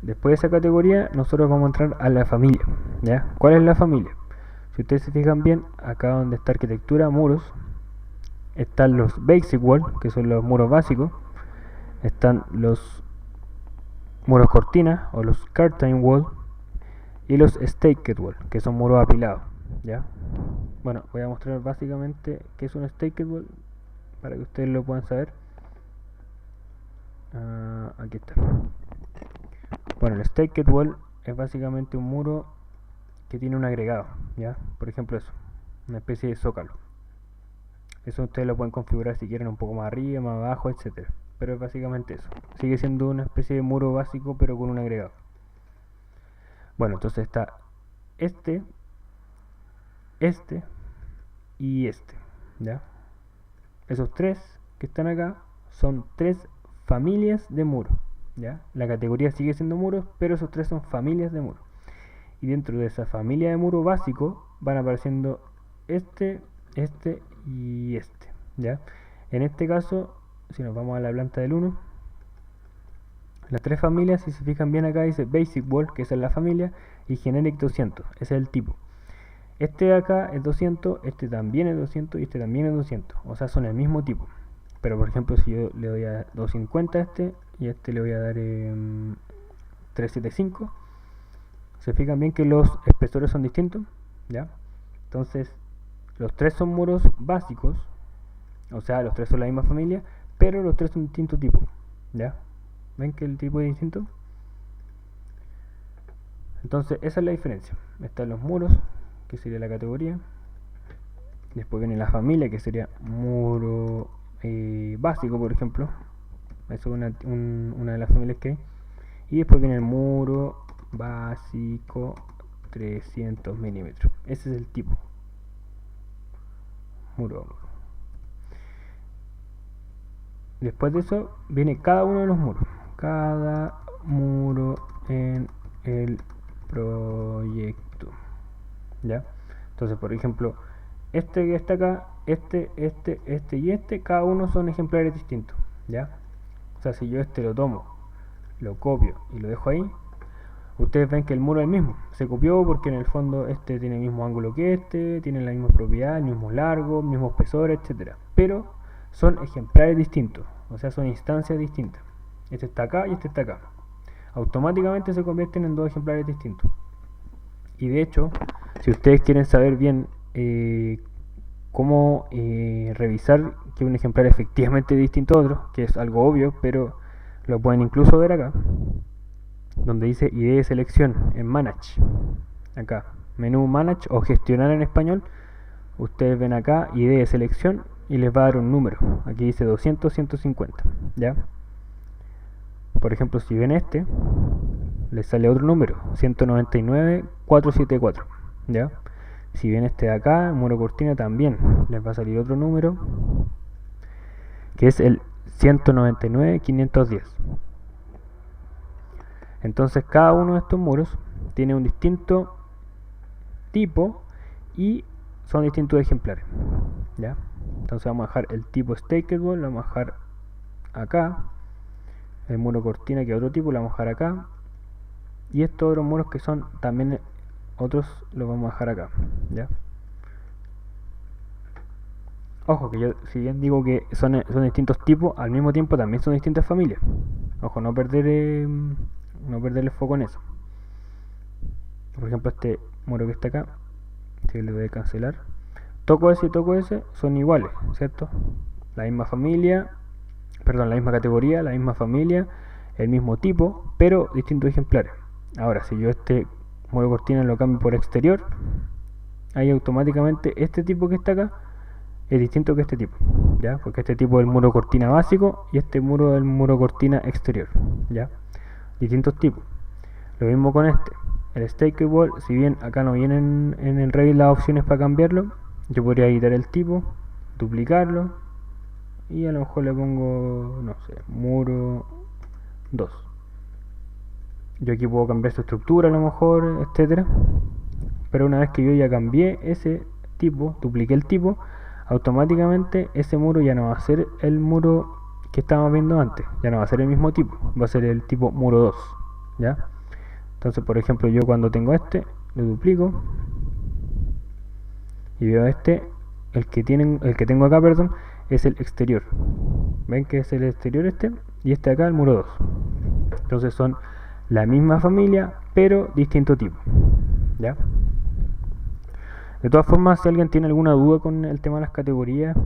Después de esa categoría nosotros vamos a entrar a la familia, ¿ya? ¿Cuál es la familia? Si ustedes se fijan bien, acá donde está arquitectura, muros, están los basic wall, que son los muros básicos, están los muros cortina o los curtain wall y los staked wall, que son muros apilados, ¿ya? Bueno, voy a mostrar básicamente qué es un staked wall para que ustedes lo puedan saber. Aquí está. Bueno, el staked wall es básicamente un muro que tiene un agregado, ¿ya? Por ejemplo eso, una especie de zócalo. Eso ustedes lo pueden configurar si quieren un poco más arriba, más abajo, etcétera. Pero es básicamente eso. Sigue siendo una especie de muro básico pero con un agregado. Bueno, entonces está este y este, ¿ya? Esos tres que están acá son tres familias de muros, ¿ya? La categoría sigue siendo muros, pero esos tres son familias de muros. Y dentro de esa familia de muro básico van apareciendo este y este, ¿ya? En este caso, si nos vamos a la planta del 1, las tres familias, si se fijan bien acá, dice Basic Wall, que esa es la familia, y Generic 200, ese es el tipo. Este de acá es 200, este también es 200 y este también es 200, o sea, son el mismo tipo. Pero por ejemplo, si yo le doy a 250 a este y a este le voy a dar 375, se fijan bien que los espesores son distintos, ¿ya? Entonces, los tres son muros básicos, o sea, los tres son la misma familia, pero los tres son distintos tipos, ¿ya? ¿Ven que el tipo es distinto? Entonces, esa es la diferencia. Están los muros, que sería la categoría. Después viene la familia, que sería muro básico, por ejemplo. Eso es una de las familias que hay. Y después viene el muro básico 300 milímetros. Ese es el tipo. Muro. Después de eso viene cada uno de los muros. Cada muro en el proyecto. ¿Ya? Entonces, por ejemplo, este que está acá, este y este, cada uno son ejemplares distintos. ¿Ya? O sea, si yo este lo tomo, lo copio y lo dejo ahí, ustedes ven que el muro es el mismo. Se copió porque en el fondo este tiene el mismo ángulo que este, tiene la misma propiedad, el mismo largo, mismo espesor, etcétera. Pero son ejemplares distintos, o sea, son instancias distintas. Este está acá y este está acá. Automáticamente se convierten en dos ejemplares distintos. Y de hecho, si ustedes quieren saber bien cómo revisar que un ejemplar efectivamente es distinto a otro, que es algo obvio, pero lo pueden incluso ver acá, donde dice ID de selección en Manage. Acá, menú Manage o gestionar en español. Ustedes ven acá ID de selección y les va a dar un número. Aquí dice 200, 150. ¿Ya? Por ejemplo, si ven este, les sale otro número, 199, 474. ¿Ya? Si ven este de acá, muro cortina, también les va a salir otro número, que es el 199, 510. Entonces cada uno de estos muros tiene un distinto tipo y son distintos ejemplares. ¿Ya? Entonces vamos a dejar el tipo Stackable, lo vamos a dejar acá. El muro cortina, que es otro tipo, lo vamos a dejar acá. Y estos otros muros que son también otros, los vamos a dejar acá. ¿Ya? Ojo, que yo si bien digo que son distintos tipos, al mismo tiempo también son distintas familias. Ojo, no perder el foco en eso. Por ejemplo, este muro que está acá, si le doy a cancelar, toco ese y toco ese son iguales, ¿cierto? La misma familia, perdón, la misma categoría, la misma familia, el mismo tipo, pero distintos ejemplares. Ahora, si yo este muro cortina lo cambio por exterior, ahí automáticamente este tipo que está acá es distinto que este tipo, ¿ya? Porque este tipo es el muro cortina básico y este muro es el muro cortina exterior, ¿ya? Distintos tipos. Lo mismo con este. El Stackable, si bien acá no vienen en el Revit las opciones para cambiarlo, yo podría editar el tipo, duplicarlo y a lo mejor le pongo, no sé, muro 2. Yo aquí puedo cambiar su estructura a lo mejor, etcétera. Pero una vez que yo ya cambié ese tipo, dupliqué el tipo, automáticamente ese muro ya no va a ser el muro que estábamos viendo antes, ya no va a ser el mismo tipo, va a ser el tipo muro 2, ¿ya? Entonces, por ejemplo, yo cuando tengo este, lo duplico y veo este, el que tengo acá, perdón, es el exterior. ¿Ven que es el exterior este? Y este acá el muro 2. Entonces son la misma familia, pero distinto tipo, ¿ya? De todas formas, si alguien tiene alguna duda con el tema de las categorías,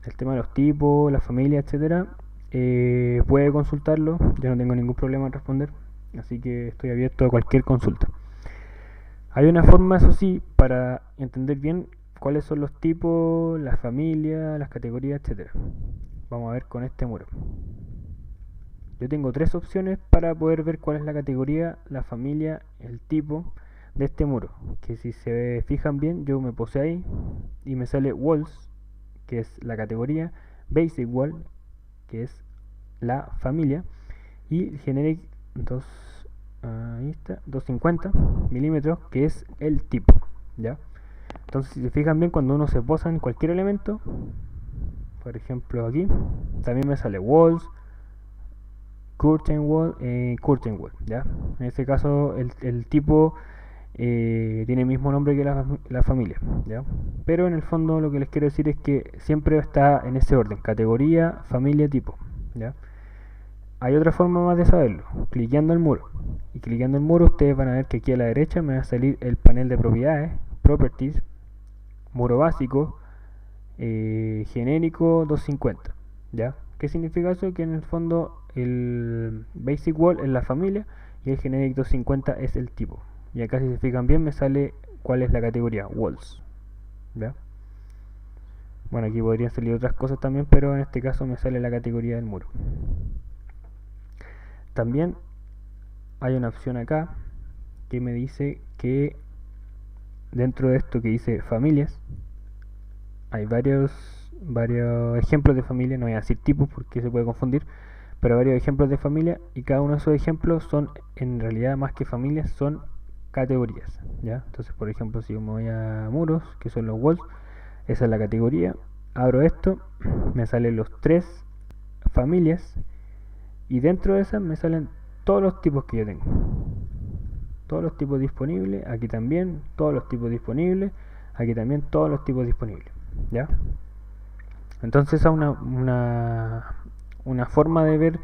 el tema de los tipos, la familia, etcétera, puede consultarlo. Yo no tengo ningún problema en responder, así que estoy abierto a cualquier consulta. Hay una forma, eso sí, para entender bien cuáles son los tipos, las familias, las categorías, etcétera. Vamos a ver con este muro. Yo tengo tres opciones para poder ver cuál es la categoría, la familia, el tipo de este muro, que si se fijan bien, yo me puse ahí y me sale Walls, que es la categoría, Basic Wall, que es la familia, y Generic 250 milímetros, que es el tipo, ¿ya? Entonces, si se fijan bien, cuando uno se posa en cualquier elemento, por ejemplo aquí, también me sale Walls, Curtain Wall, ¿ya? En este caso, el tipo tiene el mismo nombre que la familia, ¿ya? Pero en el fondo lo que les quiero decir es que siempre está en ese orden, categoría, familia, tipo, ¿ya? Hay otra forma más de saberlo, cliqueando el muro. Y cliqueando el muro ustedes van a ver que aquí a la derecha me va a salir el panel de propiedades, Properties, muro básico, genérico 250, ¿ya? ¿Qué significa eso? Que en el fondo el Basic Wall es la familia y el Generic 250 es el tipo. Y acá si se fijan bien me sale cuál es la categoría, Walls, ¿ya? Bueno, aquí podrían salir otras cosas también, pero en este caso me sale la categoría del muro. También hay una opción acá que me dice que dentro de esto que dice familias, hay varios ejemplos de familia, no voy a decir tipos porque se puede confundir, pero varios ejemplos de familia, y cada uno de esos ejemplos son, en realidad más que familias, son categorías, ¿ya? Entonces, por ejemplo, si yo me voy a muros, que son los walls, esa es la categoría, abro esto, me salen los 3 familias, y dentro de esas me salen todos los tipos que yo tengo. Todos los tipos disponibles, aquí también, todos los tipos disponibles, aquí también todos los tipos disponibles, ¿ya? Entonces esa es una forma de ver,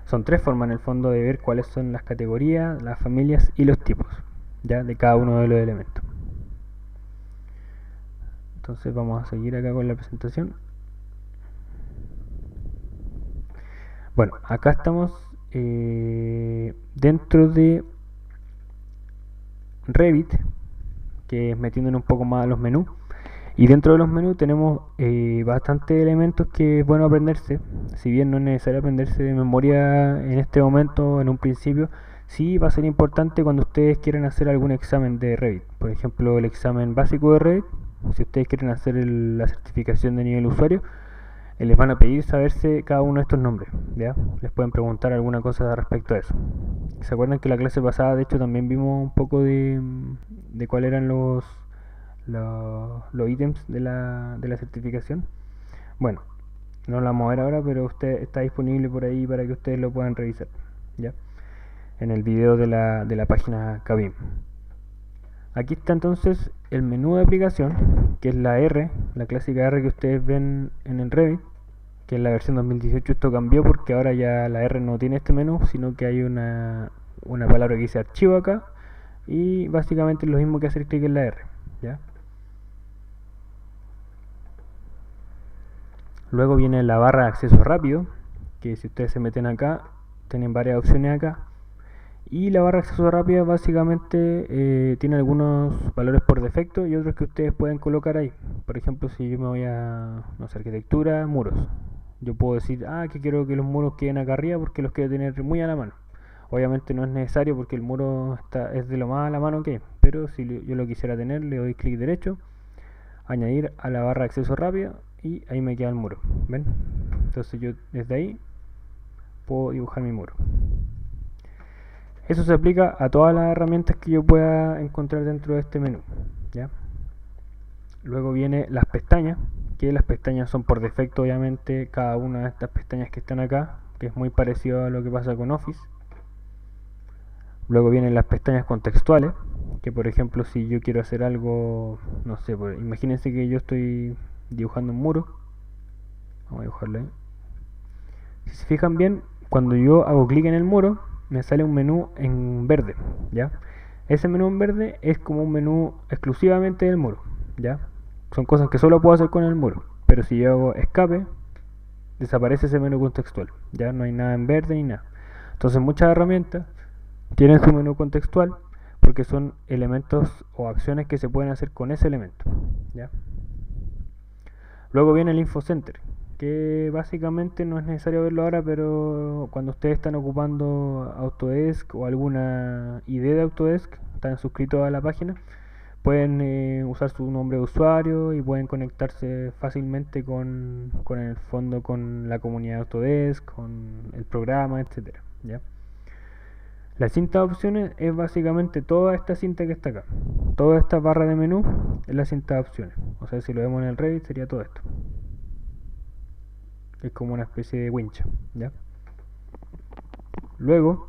son 3 formas en el fondo de ver cuáles son las categorías, las familias y los tipos, ¿ya? De cada uno de los elementos. Entonces vamos a seguir acá con la presentación. Bueno, acá estamos dentro de Revit, que es metiéndonos un poco más a los menús, y dentro de los menús tenemos bastantes elementos que es bueno aprenderse. Si bien no es necesario aprenderse de memoria en este momento, en un principio, sí va a ser importante cuando ustedes quieran hacer algún examen de Revit. Por ejemplo, el examen básico de Revit, si ustedes quieren hacer la certificación de nivel usuario, les van a pedir saberse cada uno de estos nombres, ¿ya? Les pueden preguntar alguna cosa respecto a eso. ¿Se acuerdan que la clase pasada, de hecho, también vimos un poco de cuáles eran los ítems de la certificación? Bueno, no lo vamos a ver ahora, pero usted está disponible por ahí para que ustedes lo puedan revisar, ¿ya? En el video de la página Kabim. Aquí está entonces el menú de aplicación, que es la R, la clásica R que ustedes ven en el Revit, que en la versión 2018 esto cambió porque ahora ya la R no tiene este menú, sino que hay una palabra que dice archivo acá, y básicamente es lo mismo que hacer clic en la R, ¿ya? Luego viene la barra de acceso rápido, que si ustedes se meten acá, tienen varias opciones acá. Y la barra de acceso rápida básicamente tiene algunos valores por defecto y otros que ustedes pueden colocar ahí. Por ejemplo, si yo me voy a, no sé, arquitectura, muros, yo puedo decir, que quiero que los muros queden acá arriba porque los quiero tener muy a la mano. Obviamente no es necesario porque el muro es de lo más a la mano que hay, pero si yo lo quisiera tener, le doy clic derecho, añadir a la barra de acceso rápida, y ahí me queda el muro, ¿ven? Entonces yo desde ahí puedo dibujar mi muro. Eso se aplica a todas las herramientas que yo pueda encontrar dentro de este menú, ¿ya? Luego viene las pestañas, que las pestañas son por defecto, obviamente, cada una de estas pestañas que están acá, que es muy parecido a lo que pasa con Office. Luego vienen las pestañas contextuales, que por ejemplo si yo quiero hacer algo, no sé, imagínense que yo estoy dibujando un muro. Vamos a dibujarlo ahí. Si se fijan bien, cuando yo hago clic en el muro, me sale un menú en verde, ¿ya? Ese menú en verde es como un menú exclusivamente del muro, ¿ya? Son cosas que solo puedo hacer con el muro, pero si yo hago escape, desaparece ese menú contextual, ya no hay nada en verde ni nada. Entonces muchas herramientas tienen su menú contextual porque son elementos o acciones que se pueden hacer con ese elemento, ¿ya? Luego viene el Info Center, que básicamente no es necesario verlo ahora, pero cuando ustedes están ocupando Autodesk o alguna idea de Autodesk, están suscritos a la página, pueden usar su nombre de usuario y pueden conectarse fácilmente con el fondo, con la comunidad de Autodesk, con el programa, etcétera, ¿ya? La cinta de opciones es básicamente toda esta cinta que está acá. Toda esta barra de menú es la cinta de opciones. O sea, si lo vemos en el Revit sería todo esto. Es como una especie de wincha, ¿ya? Luego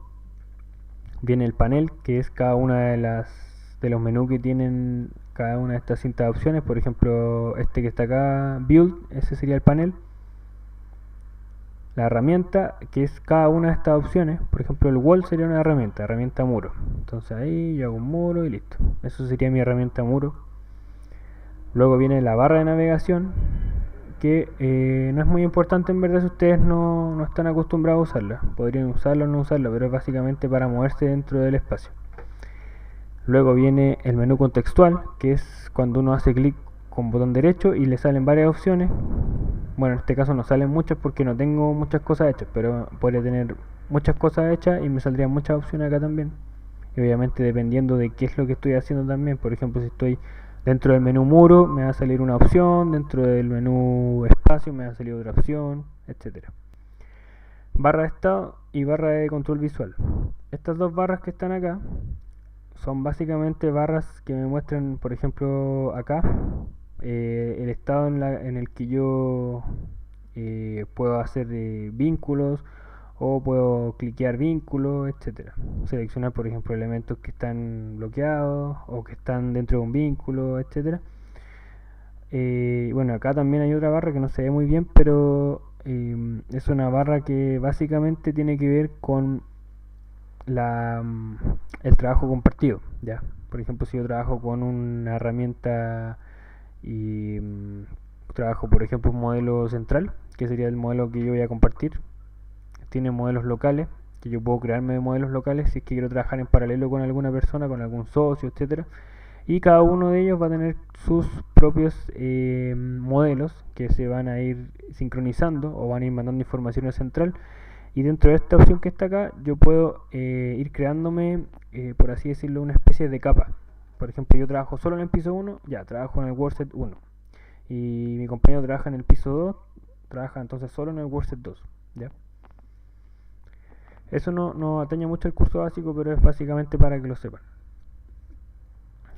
viene el panel, que es cada una de los menús que tienen cada una de estas cintas de opciones. Por ejemplo, este que está acá, Build, ese sería el panel. La herramienta, que es cada una de estas opciones. Por ejemplo, el wall sería una herramienta muro. Entonces ahí yo hago un muro y listo. Eso sería mi herramienta muro. Luego viene la barra de navegación, que no es muy importante en verdad si ustedes no están acostumbrados a usarla. Podrían usarla o no usarla, pero es básicamente para moverse dentro del espacio. Luego viene el menú contextual, que es cuando uno hace clic con botón derecho y le salen varias opciones. Bueno, en este caso no salen muchas porque no tengo muchas cosas hechas, pero podría tener muchas cosas hechas y me saldrían muchas opciones acá también. Y obviamente dependiendo de qué es lo que estoy haciendo también. Por ejemplo, si estoy dentro del menú muro, me va a salir una opción, dentro del menú espacio me va a salir otra opción, etcétera. Barra de estado y barra de control visual. Estas dos barras que están acá son básicamente barras que me muestran, por ejemplo, acá el estado en el que yo puedo hacer vínculos o puedo cliquear vínculos, etcétera. Seleccionar, por ejemplo, elementos que están bloqueados o que están dentro de un vínculo, etcétera. Bueno, acá también hay otra barra que no se ve muy bien, pero es una barra que básicamente tiene que ver con el trabajo compartido, ¿ya? Por ejemplo, si yo trabajo con una herramienta y trabajo, por ejemplo, un modelo central, que sería el modelo que yo voy a compartir, tiene modelos locales, que yo puedo crearme modelos locales si es que quiero trabajar en paralelo con alguna persona, con algún socio, etcétera. Y cada uno de ellos va a tener sus propios modelos que se van a ir sincronizando o van a ir mandando información al central. Y dentro de esta opción que está acá, yo puedo ir creándome, por así decirlo, una especie de capa. Por ejemplo, yo trabajo solo en el piso 1, ya, trabajo en el WordSet 1. Y mi compañero trabaja en el piso 2, trabaja entonces solo en el WordSet 2, ¿ya? Eso no atañe mucho al curso básico, pero es básicamente para que lo sepan.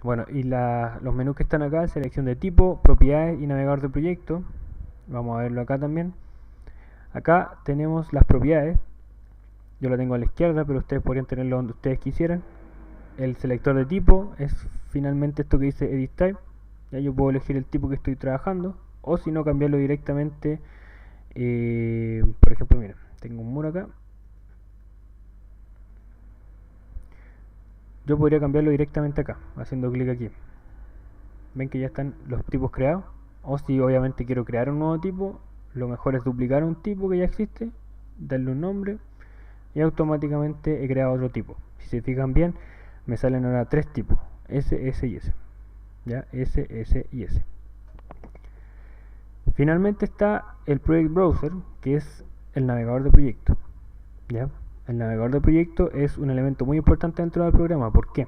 Bueno, y los menús que están acá, selección de tipo, propiedades y navegador de proyecto. Vamos a verlo acá también. Acá tenemos las propiedades. Yo la tengo a la izquierda, pero ustedes podrían tenerlo donde ustedes quisieran. El selector de tipo es finalmente esto que dice Edit Type. Ya yo puedo elegir el tipo que estoy trabajando. O si no, cambiarlo directamente. Por ejemplo, miren, tengo un muro acá. Yo podría cambiarlo directamente acá, haciendo clic aquí. Ven que ya están los tipos creados. O si obviamente quiero crear un nuevo tipo, lo mejor es duplicar un tipo que ya existe, darle un nombre y automáticamente he creado otro tipo. Si se fijan bien, me salen ahora tres tipos: S, S y S. ¿Ya? S, S y S. Finalmente está el Project Browser, que es el navegador de proyecto. ¿Ya? El navegador de proyecto es un elemento muy importante dentro del programa. ¿Por qué?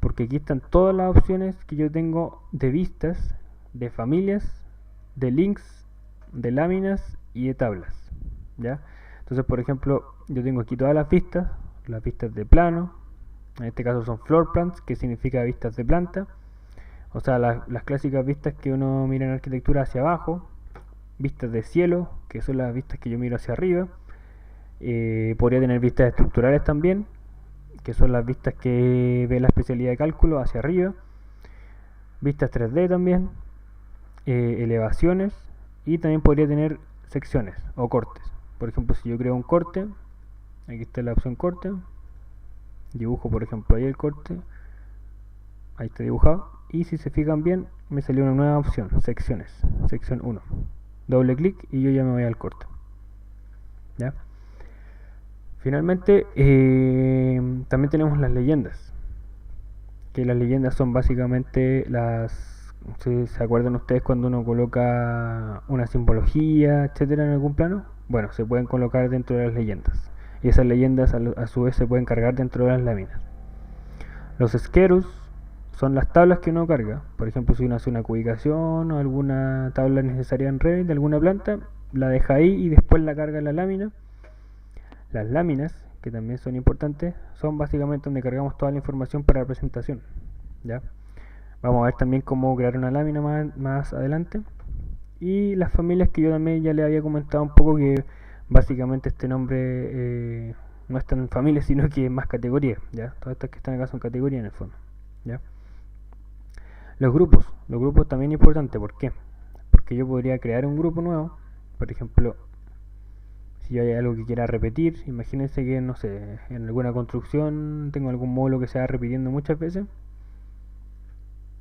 Porque aquí están todas las opciones que yo tengo de vistas, de familias, de links, de láminas y de tablas, ¿ya? Entonces, por ejemplo, yo tengo aquí todas las vistas de plano, en este caso son floor plans, que significa vistas de planta, o sea, las clásicas vistas que uno mira en arquitectura hacia abajo, vistas de cielo, que son las vistas que yo miro hacia arriba. Podría tener vistas estructurales también, que son las vistas que ve la especialidad de cálculo hacia arriba. Vistas 3D también, elevaciones, y también podría tener secciones o cortes. Por ejemplo, si yo creo un corte, aquí está la opción corte, dibujo por ejemplo ahí el corte, ahí está dibujado, y si se fijan bien me salió una nueva opción, secciones, sección 1. Doble clic y yo ya me voy al corte, ¿ya? Finalmente, también tenemos las leyendas, que las leyendas son básicamente ¿se acuerdan ustedes cuando uno coloca una simbología, etcétera, en algún plano? Bueno, se pueden colocar dentro de las leyendas, y esas leyendas a su vez se pueden cargar dentro de las láminas. Los schedules son las tablas que uno carga. Por ejemplo, si uno hace una cubicación o alguna tabla necesaria en Revit de alguna planta, la deja ahí y después la carga en la lámina. Las láminas, que también son importantes, son básicamente donde cargamos toda la información para la presentación, ¿ya? Vamos a ver también cómo crear una lámina más adelante. Y las familias, que yo también ya les había comentado un poco, que básicamente este nombre no es tan familia, sino que es más categoría, ¿ya? Todas estas que están acá son categorías en el fondo, ¿ya? Los grupos también es importante. ¿Por qué? Porque yo podría crear un grupo nuevo. Por ejemplo, si yo hay algo que quiera repetir, imagínense que, no sé, en alguna construcción tengo algún módulo que se va repitiendo muchas veces.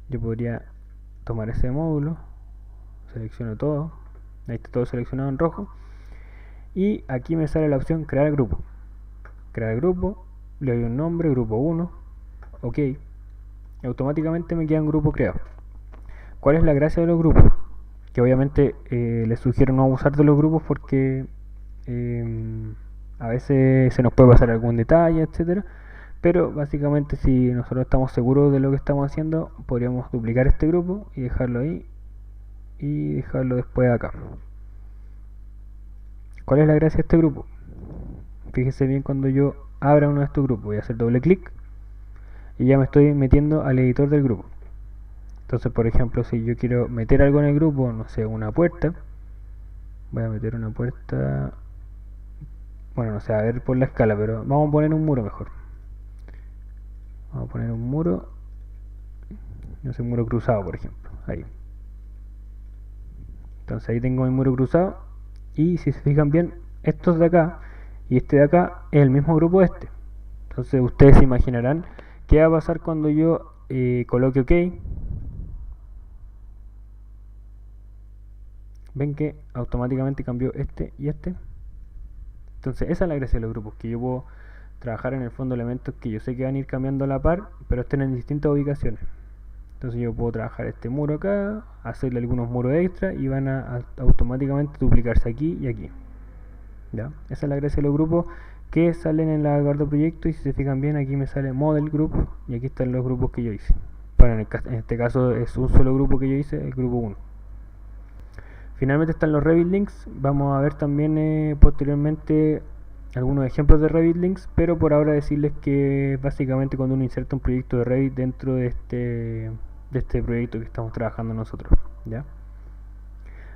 Yo podría tomar ese módulo, selecciono todo, ahí está todo seleccionado en rojo, y aquí me sale la opción crear grupo. Crear grupo, le doy un nombre, grupo 1, ok, y automáticamente me queda un grupo creado. ¿Cuál es la gracia de los grupos? Que obviamente les sugiero no abusar de los grupos, porque A veces se nos puede pasar algún detalle, etcétera, pero básicamente si nosotros estamos seguros de lo que estamos haciendo, podríamos duplicar este grupo y dejarlo ahí y dejarlo después acá. ¿Cuál es la gracia de este grupo? Fíjense bien, cuando yo abra uno de estos grupos, voy a hacer doble clic y ya me estoy metiendo al editor del grupo. Entonces, por ejemplo, si yo quiero meter algo en el grupo, no sé, una puerta, voy a meter una puerta, bueno, no sé, a ver por la escala, pero vamos a poner un muro mejor. Vamos a poner un muro, no sé, un muro cruzado, por ejemplo, ahí. Entonces ahí tengo mi muro cruzado y si se fijan bien, estos de acá y este de acá es el mismo grupo de este. Entonces ustedes se imaginarán qué va a pasar cuando yo coloque OK. Ven que automáticamente cambió este y este. Entonces esa es la gracia de los grupos, que yo puedo trabajar en el fondo elementos que yo sé que van a ir cambiando a la par, pero estén en distintas ubicaciones. Entonces yo puedo trabajar este muro acá, hacerle algunos muros extra y van a automáticamente duplicarse aquí y aquí. ¿Ya? Esa es la gracia de los grupos que salen en la guarda proyecto, y si se fijan bien aquí me sale model group y aquí están los grupos que yo hice. Bueno, en este caso es un solo grupo que yo hice, el grupo 1. Finalmente están los Revit links. Vamos a ver también posteriormente algunos ejemplos de Revit links, pero por ahora decirles que básicamente cuando uno inserta un proyecto de Revit dentro de este proyecto que estamos trabajando nosotros, ¿ya?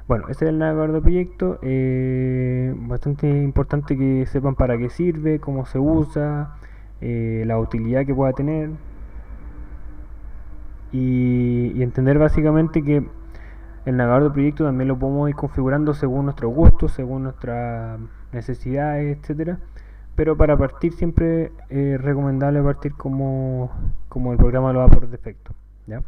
Bueno, este es el navegador de proyecto, bastante importante que sepan para qué sirve, cómo se usa, la utilidad que pueda tener, y entender básicamente que el navegador de proyecto también lo podemos ir configurando según nuestros gustos, según nuestras necesidades, etcétera. Pero para partir siempre es recomendable partir como el programa lo da por defecto, ¿ya?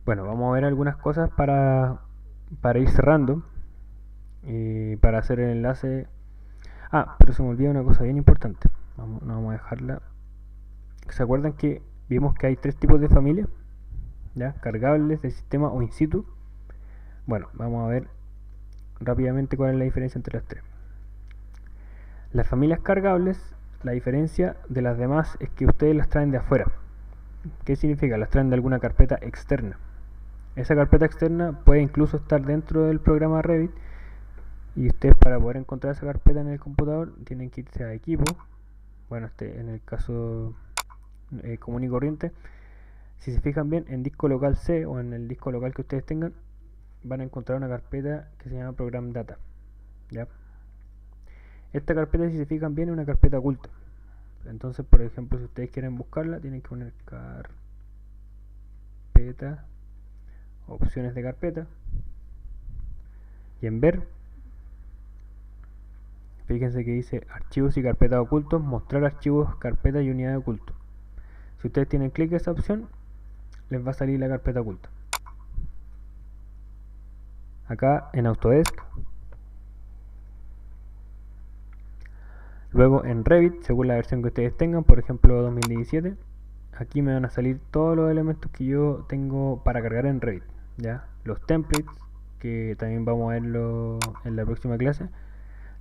Bueno, vamos a ver algunas cosas para ir cerrando, para hacer el enlace. Pero se me olvida una cosa bien importante. No vamos a dejarla. ¿Se acuerdan que vimos que hay 3 tipos de familias? ¿Ya? Cargables, de sistema o in situ. Bueno, vamos a ver rápidamente cuál es la diferencia entre las 3. Las familias cargables, la diferencia de las demás es que ustedes las traen de afuera. ¿Qué significa? Las traen de alguna carpeta externa. Esa carpeta externa puede incluso estar dentro del programa Revit, y ustedes, para poder encontrar esa carpeta en el computador, tienen que irse a equipo. Bueno, en el caso común y corriente, si se fijan bien, en disco local C o en el disco local que ustedes tengan, van a encontrar una carpeta que se llama Program Data, ¿ya? Esta carpeta, si se fijan bien, es una carpeta oculta. Entonces, por ejemplo, si ustedes quieren buscarla, tienen que poner carpeta, opciones de carpeta, y en ver, fíjense que dice archivos y carpetas ocultos, mostrar archivos, carpetas y unidades ocultos. Si ustedes tienen clic en esa opción, les va a salir la carpeta oculta. Acá en Autodesk. Luego en Revit, según la versión que ustedes tengan, por ejemplo 2017, aquí me van a salir todos los elementos que yo tengo para cargar en Revit, ¿ya? Los templates, que también vamos a verlo en la próxima clase.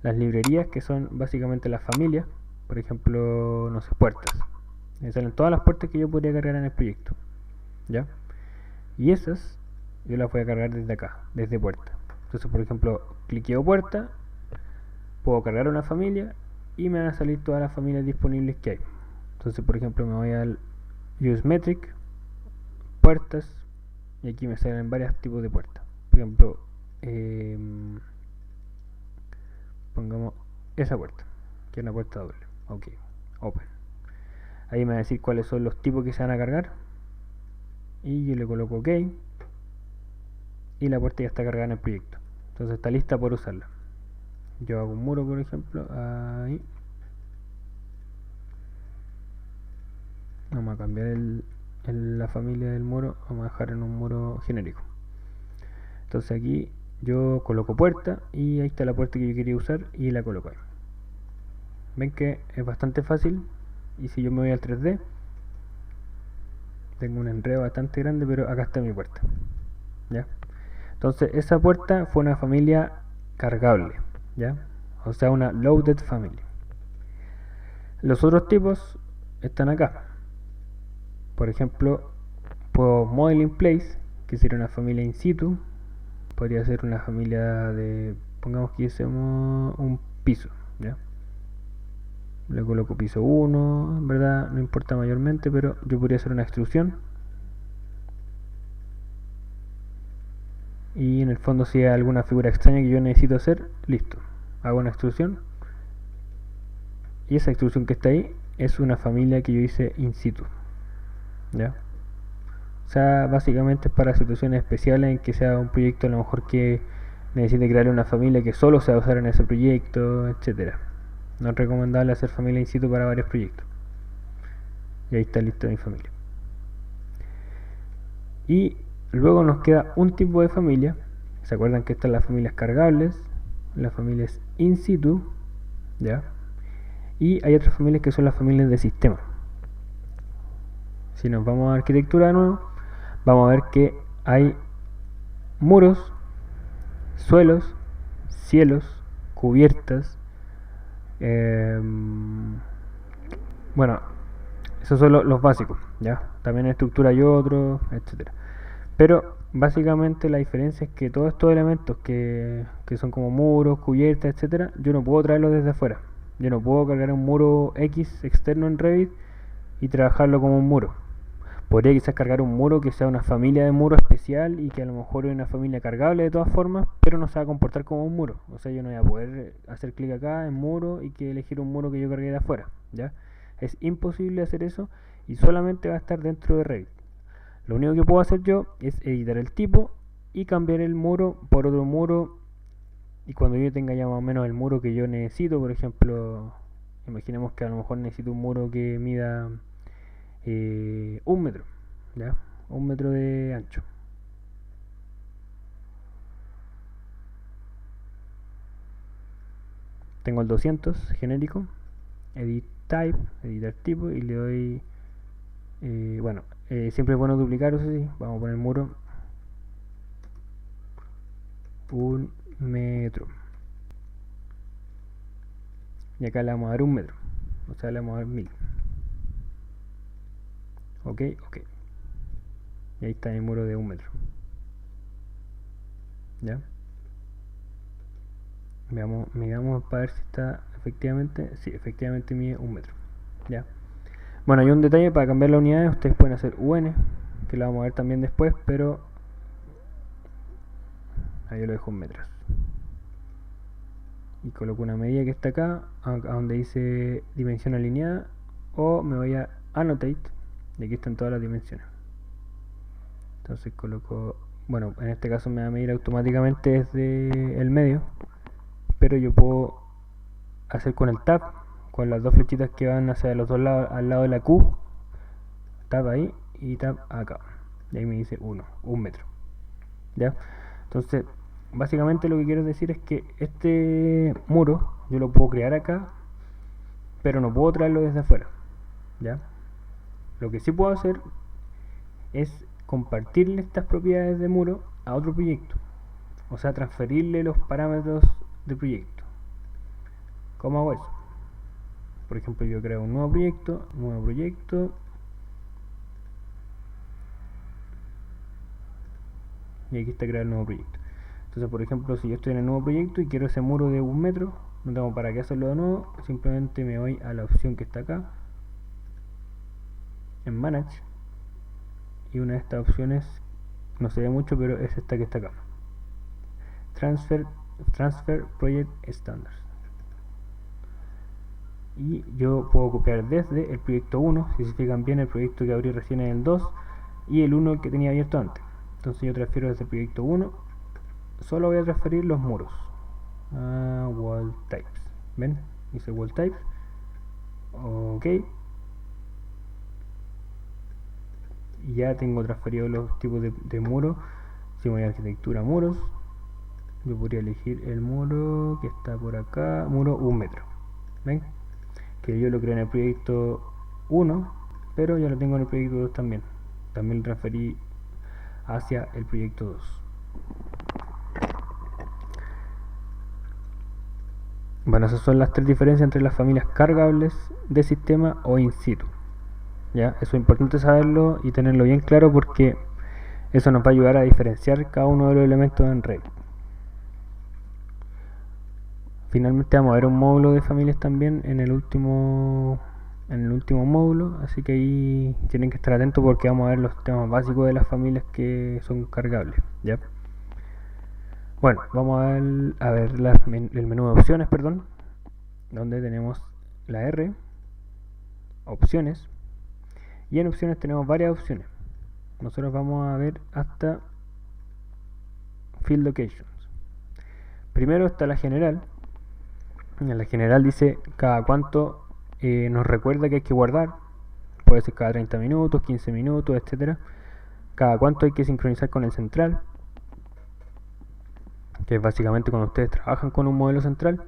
Las librerías, que son básicamente las familias, por ejemplo, no sé, puertas. Me salen todas las puertas que yo podría cargar en el proyecto, ¿ya? Y esas yo las voy a cargar desde acá, desde puerta. Entonces, por ejemplo, cliqueo puerta, puedo cargar una familia y me van a salir todas las familias disponibles que hay. Entonces, por ejemplo, me voy al Use Metric, puertas, y aquí me salen varios tipos de puertas. Por ejemplo, pongamos esa puerta, que es una puerta doble. Ok, Open. Ahí me va a decir cuáles son los tipos que se van a cargar, y yo le coloco OK, y la puerta ya está cargada en el proyecto. Entonces está lista por usarla. Yo hago un muro, por ejemplo, ahí. Vamos a cambiar la familia del muro, vamos a dejar en un muro genérico. Entonces aquí yo coloco puerta, y ahí está la puerta que yo quería usar y la coloco ahí. Ven que es bastante fácil. Y si yo me voy al 3D, tengo un enredo bastante grande, pero acá está mi puerta, ¿ya? Entonces esa puerta fue una familia cargable, ¿ya? O sea, una loaded family. Los otros tipos están acá. Por ejemplo, puedo modeling place, que sería una familia in situ. Podría ser una familia de, pongamos que hiciésemos un piso, ¿ya? Le coloco piso 1, en verdad no importa mayormente, pero yo podría hacer una extrusión. Y en el fondo, si hay alguna figura extraña que yo necesito hacer, listo, hago una extrusión. Y esa extrusión que está ahí es una familia que yo hice in situ, ¿ya? O sea, básicamente es para situaciones especiales en que sea un proyecto a lo mejor que necesite crear una familia que solo se va a usar en ese proyecto, etcétera. No es recomendable hacer familia in situ para varios proyectos. Y ahí está listo mi familia. Y luego nos queda un tipo de familia. ¿Se acuerdan que están las familias cargables? Las familias in situ, ¿ya? Y hay otras familias que son las familias de sistema. Si nos vamos a arquitectura de nuevo, vamos a ver que hay muros, suelos, cielos, cubiertas. Bueno, esos son los básicos, ¿ya? También en estructura hay otros, etcétera. Pero básicamente la diferencia es que todos estos elementos que son como muros, cubiertas, etcétera, yo no puedo traerlos desde afuera. Yo no puedo cargar un muro X externo en Revit y trabajarlo como un muro. Podría quizás cargar un muro que sea una familia de muro especial y que a lo mejor es una familia cargable de todas formas, pero no se va a comportar como un muro. O sea, yo no voy a poder hacer clic acá en muro y que elegir un muro que yo cargué de afuera, ¿ya? Es imposible hacer eso y solamente va a estar dentro de Revit. Lo único que puedo hacer yo es editar el tipo y cambiar el muro por otro muro. Y cuando yo tenga ya más o menos el muro que yo necesito, por ejemplo, imaginemos que a lo mejor necesito un muro que mida 1 metro, ¿ya? 1 metro de ancho. Tengo el 200 genérico, edit type, editar tipo y le doy, bueno, siempre es bueno duplicar, eso sí, vamos a poner muro 1 metro. Y acá le vamos a dar 1 metro, o sea, le vamos a dar 1000. Ok. Y ahí está mi muro de 1 metro. ¿Ya? Miramos para ver si está efectivamente. Sí, efectivamente mide 1 metro. ¿Ya? Bueno, hay un detalle para cambiar las unidades. Ustedes pueden hacer UN, que lo vamos a ver también después, pero ahí yo lo dejo en metros. Y coloco una medida que está acá, a donde dice dimensión alineada, o me voy a Annotate, y aquí están todas las dimensiones. Entonces coloco, bueno, en este caso me va a medir automáticamente desde el medio, pero yo puedo hacer con el tab, con las dos flechitas que van hacia los dos lados, al lado de la Q, tab ahí y tab acá, y ahí me dice 1 metro, ¿ya? Entonces básicamente lo que quiero decir es que este muro yo lo puedo crear acá, pero no puedo traerlo desde afuera, ¿ya? Lo que sí puedo hacer es compartirle estas propiedades de muro a otro proyecto, o sea, transferirle los parámetros de proyecto. ¿Cómo hago eso? Por ejemplo, yo creo un nuevo proyecto, y aquí está crear el nuevo proyecto. Entonces, por ejemplo, si yo estoy en el nuevo proyecto y quiero ese muro de 1 metro, no tengo para qué hacerlo de nuevo, simplemente me voy a la opción que está acá, en Manage, y una de estas opciones, no se ve mucho, pero es esta que está acá, Transfer Project Standards. Y yo puedo copiar desde el proyecto 1, si se fijan bien, el proyecto que abrí recién es el 2 y el 1 que tenía abierto antes. Entonces yo transfiero desde el proyecto 1, solo voy a transferir los muros a Wall Types. ¿Ven? Hice Wall Types. Ok. Y ya tengo transferido los tipos de muros. Si voy a arquitectura muros, yo podría elegir el muro que está por acá, muro 1 metro. ¿Ven? Que yo lo creé en el proyecto 1, pero ya lo tengo en el proyecto 2 también. También lo transferí hacia el proyecto 2. Bueno, esas son las tres diferencias entre las familias cargables de sistema o in situ. ¿Ya? Eso es importante saberlo y tenerlo bien claro porque eso nos va a ayudar a diferenciar cada uno de los elementos en Revit. Finalmente vamos a ver un módulo de familias también en el último módulo, así que ahí tienen que estar atentos porque vamos a ver los temas básicos de las familias que son cargables, ¿ya? Bueno, vamos a ver el menú de opciones, donde tenemos la R, opciones, y en opciones tenemos varias opciones. Nosotros vamos a ver hasta Field Locations. Primero está la general. En la general dice cada cuánto nos recuerda que hay que guardar. Puede ser cada 30 minutos, 15 minutos, etcétera. Cada cuánto hay que sincronizar con el central, que es básicamente cuando ustedes trabajan con un modelo central.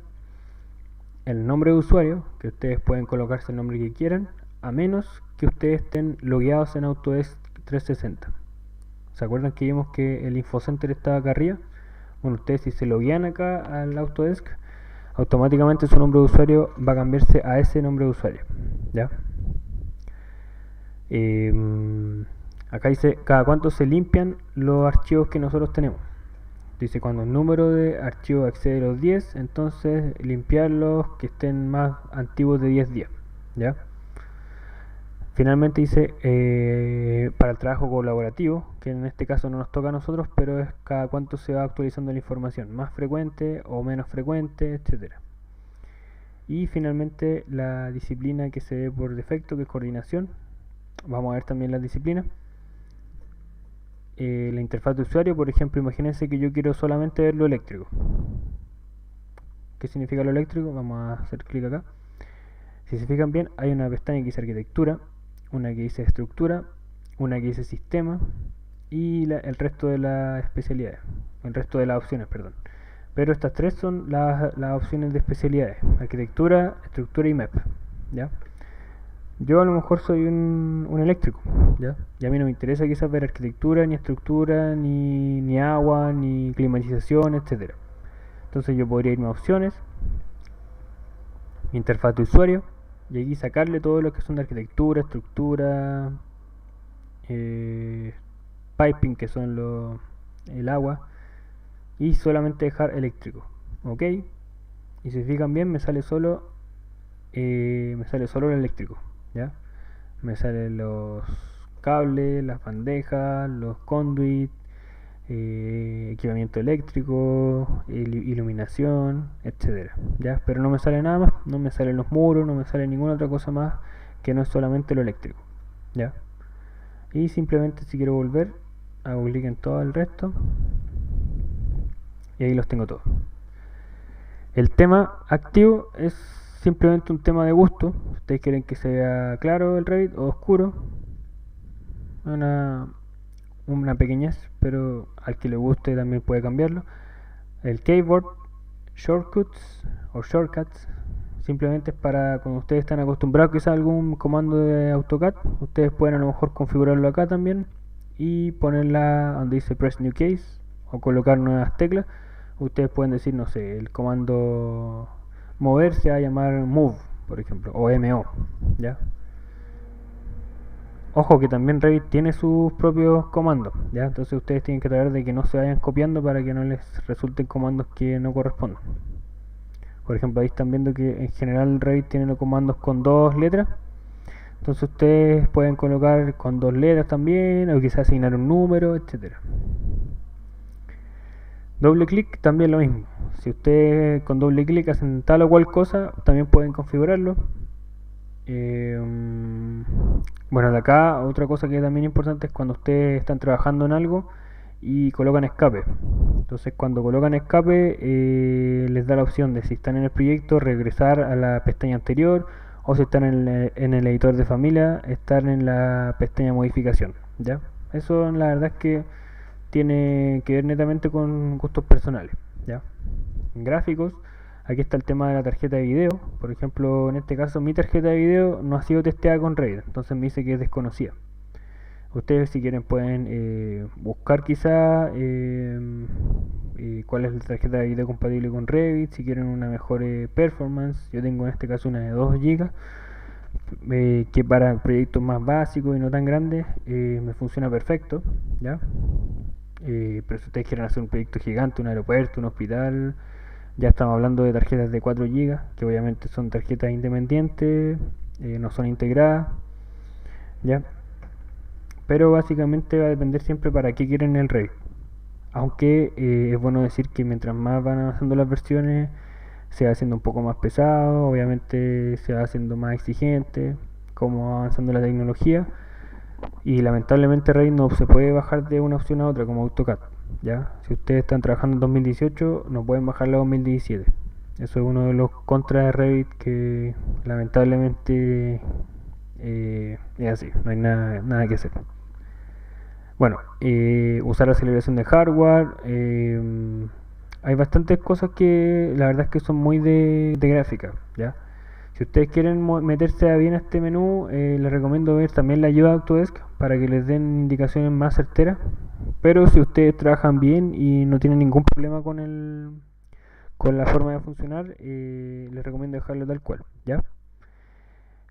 El nombre de usuario, que ustedes pueden colocarse el nombre que quieran, a menos que ustedes estén logueados en Autodesk 360. ¿Se acuerdan que vimos que el InfoCenter estaba acá arriba? Bueno, ustedes si se loguean acá al Autodesk, automáticamente su nombre de usuario va a cambiarse a ese nombre de usuario, ¿ya? Acá dice cada cuánto se limpian los archivos que nosotros tenemos. Dice cuando el número de archivos excede los 10, entonces limpiar los que estén más antiguos de 10 días, ¿ya? Finalmente dice para el trabajo colaborativo, que en este caso no nos toca a nosotros, pero es cada cuánto se va actualizando la información, más frecuente o menos frecuente, etcétera. Y finalmente la disciplina que se ve por defecto, que es coordinación. Vamos a ver también las disciplinas. La interfaz de usuario, por ejemplo, imagínense que yo quiero solamente ver lo eléctrico. ¿Qué significa lo eléctrico? Vamos a hacer clic acá. Si se fijan bien, hay una pestaña que dice arquitectura, una que dice estructura, una que dice sistema y el resto de las especialidades, el resto de las opciones, Pero estas tres son las opciones de especialidades: arquitectura, estructura y MEP, ¿ya? Yo a lo mejor soy un eléctrico, ¿ya? Y a mí no me interesa quizás ver arquitectura, ni estructura, ni agua, ni climatización, etcétera. Entonces yo podría irme a opciones, interfaz de usuario, y aquí sacarle todo lo que son de arquitectura, estructura, piping, que son el agua, y solamente dejar eléctrico, ok. Y si se fijan bien, me sale solo lo eléctrico, ¿ya? Me salen los cables, las bandejas, los conduits, equipamiento eléctrico, iluminación, etcétera, ¿ya? Pero no me sale nada más, no me salen los muros, no me sale ninguna otra cosa más que no es solamente lo eléctrico, ¿ya? Y simplemente si quiero volver, hago clic en todo el resto y ahí los tengo todos. El tema activo es simplemente un tema de gusto. Ustedes quieren que sea claro el Revit o oscuro, una pequeñez, pero al que le guste también puede cambiarlo. El keyboard shortcuts o shortcuts simplemente es para cuando ustedes están acostumbrados quizás a algún comando de AutoCAD, ustedes pueden a lo mejor configurarlo acá también y ponerla donde dice press new case o colocar nuevas teclas. Ustedes pueden decir, no sé, el comando mover se va a llamar move, por ejemplo, o MO, ¿ya? Ojo que también Revit tiene sus propios comandos, ¿ya? Entonces ustedes tienen que tratar de que no se vayan copiando para que no les resulten comandos que no correspondan. Por ejemplo, ahí están viendo que en general Revit tiene los comandos con 2 letras. Entonces ustedes pueden colocar con 2 letras también, o quizás asignar un número, etcétera. Doble clic también lo mismo. Si ustedes con doble clic hacen tal o cual cosa, también pueden configurarlo. Bueno, de acá otra cosa que también es importante es cuando ustedes están trabajando en algo y colocan escape. Entonces cuando colocan escape les da la opción de, si están en el proyecto, regresar a la pestaña anterior, o si están en el editor de familia, estar en la pestaña modificación, ¿ya? Eso la verdad es que tiene que ver netamente con gustos personales, ¿ya? En gráficos, aquí está el tema de la tarjeta de video. Por ejemplo, en este caso mi tarjeta de video no ha sido testeada con Revit, entonces me dice que es desconocida. Ustedes si quieren pueden buscar quizá cuál es la tarjeta de video compatible con Revit, si quieren una mejor performance. Yo tengo en este caso una de 2 GB, que para proyectos más básicos y no tan grandes me funciona perfecto, ¿ya? Pero si ustedes quieren hacer un proyecto gigante, un aeropuerto, un hospital, ya estamos hablando de tarjetas de 4 GB, que obviamente son tarjetas independientes, no son integradas, ¿ya? Pero básicamente va a depender siempre para qué quieren el Revit. Aunque es bueno decir que mientras más van avanzando las versiones, se va haciendo un poco más pesado, obviamente se va haciendo más exigente, como va avanzando la tecnología. Y lamentablemente Revit no se puede bajar de una opción a otra como AutoCAD, ¿ya? Si ustedes están trabajando en 2018, no pueden bajarla a 2017. Eso es uno de los contras de Revit, que lamentablemente es así, no hay nada que hacer. Bueno, usar aceleración de hardware. Hay bastantes cosas que la verdad es que son muy de gráfica, ¿ya? Si ustedes quieren meterse bien a este menú, les recomiendo ver también la ayuda de Autodesk para que les den indicaciones más certeras. Pero si ustedes trabajan bien y no tienen ningún problema con la forma de funcionar, les recomiendo dejarlo tal cual, ¿ya?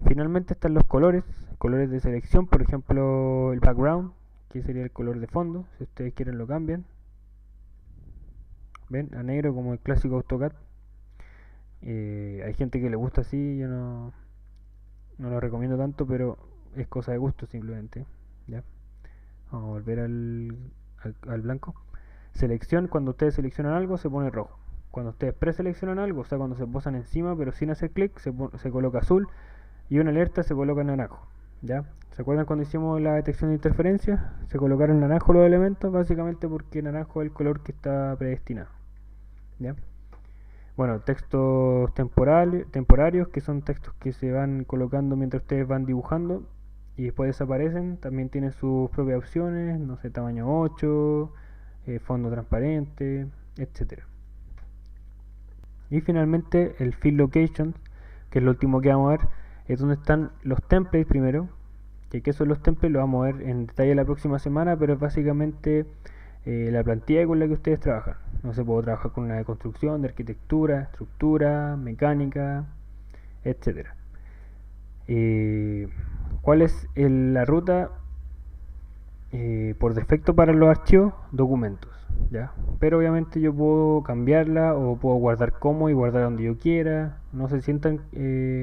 Finalmente están los colores de selección, por ejemplo el background, que sería el color de fondo. Si ustedes quieren lo cambian, ven, a negro como el clásico AutoCAD. Hay gente que le gusta así, yo no lo recomiendo tanto, pero es cosa de gusto simplemente, ¿ya? Vamos a volver al blanco. Selección, cuando ustedes seleccionan algo se pone rojo. Cuando ustedes preseleccionan algo, o sea cuando se posan encima pero sin hacer clic, se coloca azul, y una alerta se coloca naranjo, ¿ya? ¿Se acuerdan cuando hicimos la detección de interferencia? Se colocaron naranjo los elementos, básicamente porque naranjo es el color que está predestinado, ¿ya? Bueno, textos temporarios, que son textos que se van colocando mientras ustedes van dibujando y después desaparecen. También tienen sus propias opciones, no sé, tamaño 8, fondo transparente, etcétera. Y finalmente el Field Location, que es lo último que vamos a ver, es donde están los templates primero. Que qué son los templates lo vamos a ver en detalle la próxima semana, pero es básicamente la plantilla con la que ustedes trabajan. No se puede trabajar con una de construcción, de arquitectura, estructura, mecánica, etcétera. ¿Cuál es la ruta por defecto para los archivos? Documentos, ¿ya? Pero obviamente yo puedo cambiarla o puedo guardar como y guardar donde yo quiera. No se sientan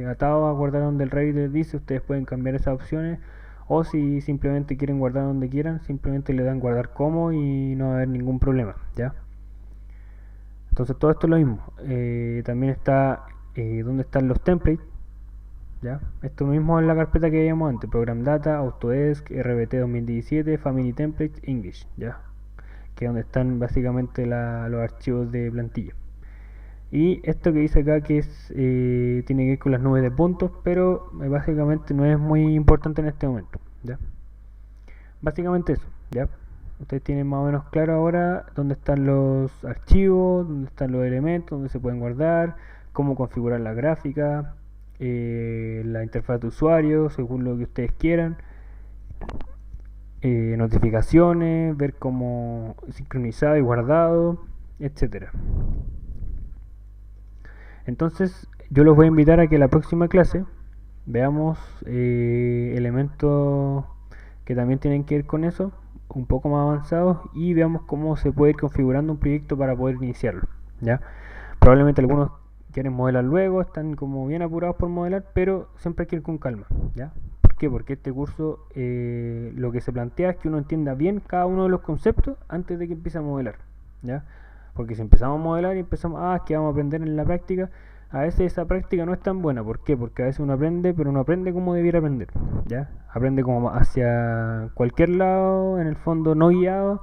atados a guardar donde el Revit les dice. Ustedes pueden cambiar esas opciones, o si simplemente quieren guardar donde quieran, simplemente le dan guardar como y no va a haber ningún problema, ¿ya? Entonces todo esto es lo mismo. También está donde están los templates, ¿ya? Esto mismo en la carpeta que veíamos antes: Program Data, Autodesk, RBT 2017, Family Templates, English, ¿ya? Que es donde están básicamente los archivos de plantilla. Y esto que dice acá, que tiene que ver con las nubes de puntos, pero básicamente no es muy importante en este momento, ¿ya? Básicamente eso, ¿ya? Ustedes tienen más o menos claro ahora dónde están los archivos, dónde están los elementos, dónde se pueden guardar, cómo configurar la gráfica, la interfaz de usuario según lo que ustedes quieran, notificaciones, ver cómo sincronizado y guardado, etcétera. Entonces yo los voy a invitar a que la próxima clase veamos elementos que también tienen que ver con eso, un poco más avanzados, y veamos cómo se puede ir configurando un proyecto para poder iniciarlo, ¿ya? Probablemente algunos quieren modelar luego, están como bien apurados por modelar, pero siempre hay que ir con calma, ¿ya? ¿Por qué? Porque este curso lo que se plantea es que uno entienda bien cada uno de los conceptos antes de que empiece a modelar, ¿ya? Porque si empezamos a modelar y empezamos, es que vamos a aprender en la práctica, a veces esa práctica no es tan buena. ¿Por qué? Porque a veces uno aprende, pero no aprende como debiera aprender, ¿ya? Aprende como hacia cualquier lado, en el fondo no guiado,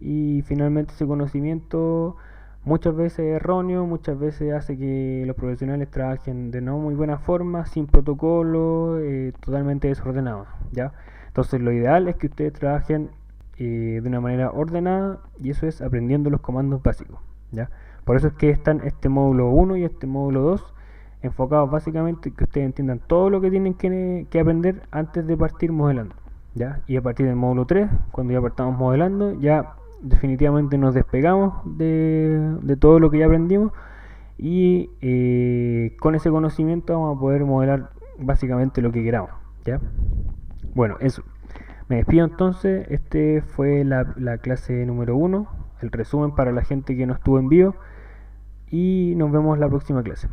y finalmente ese conocimiento muchas veces es erróneo, muchas veces hace que los profesionales trabajen de no muy buena forma, sin protocolo, totalmente desordenados, ¿ya? Entonces lo ideal es que ustedes trabajen de una manera ordenada, y eso es aprendiendo los comandos básicos, ¿ya? Por eso es que están este módulo 1 y este módulo 2 enfocados básicamente en que ustedes entiendan todo lo que tienen que aprender antes de partir modelando, ¿ya? Y a partir del módulo 3, cuando ya partamos modelando, ya definitivamente nos despegamos de todo lo que ya aprendimos y con ese conocimiento vamos a poder modelar básicamente lo que queramos, ¿ya? Bueno, eso. Me despido entonces. Este fue la clase número 1, el resumen para la gente que no estuvo en vivo, y nos vemos la próxima clase.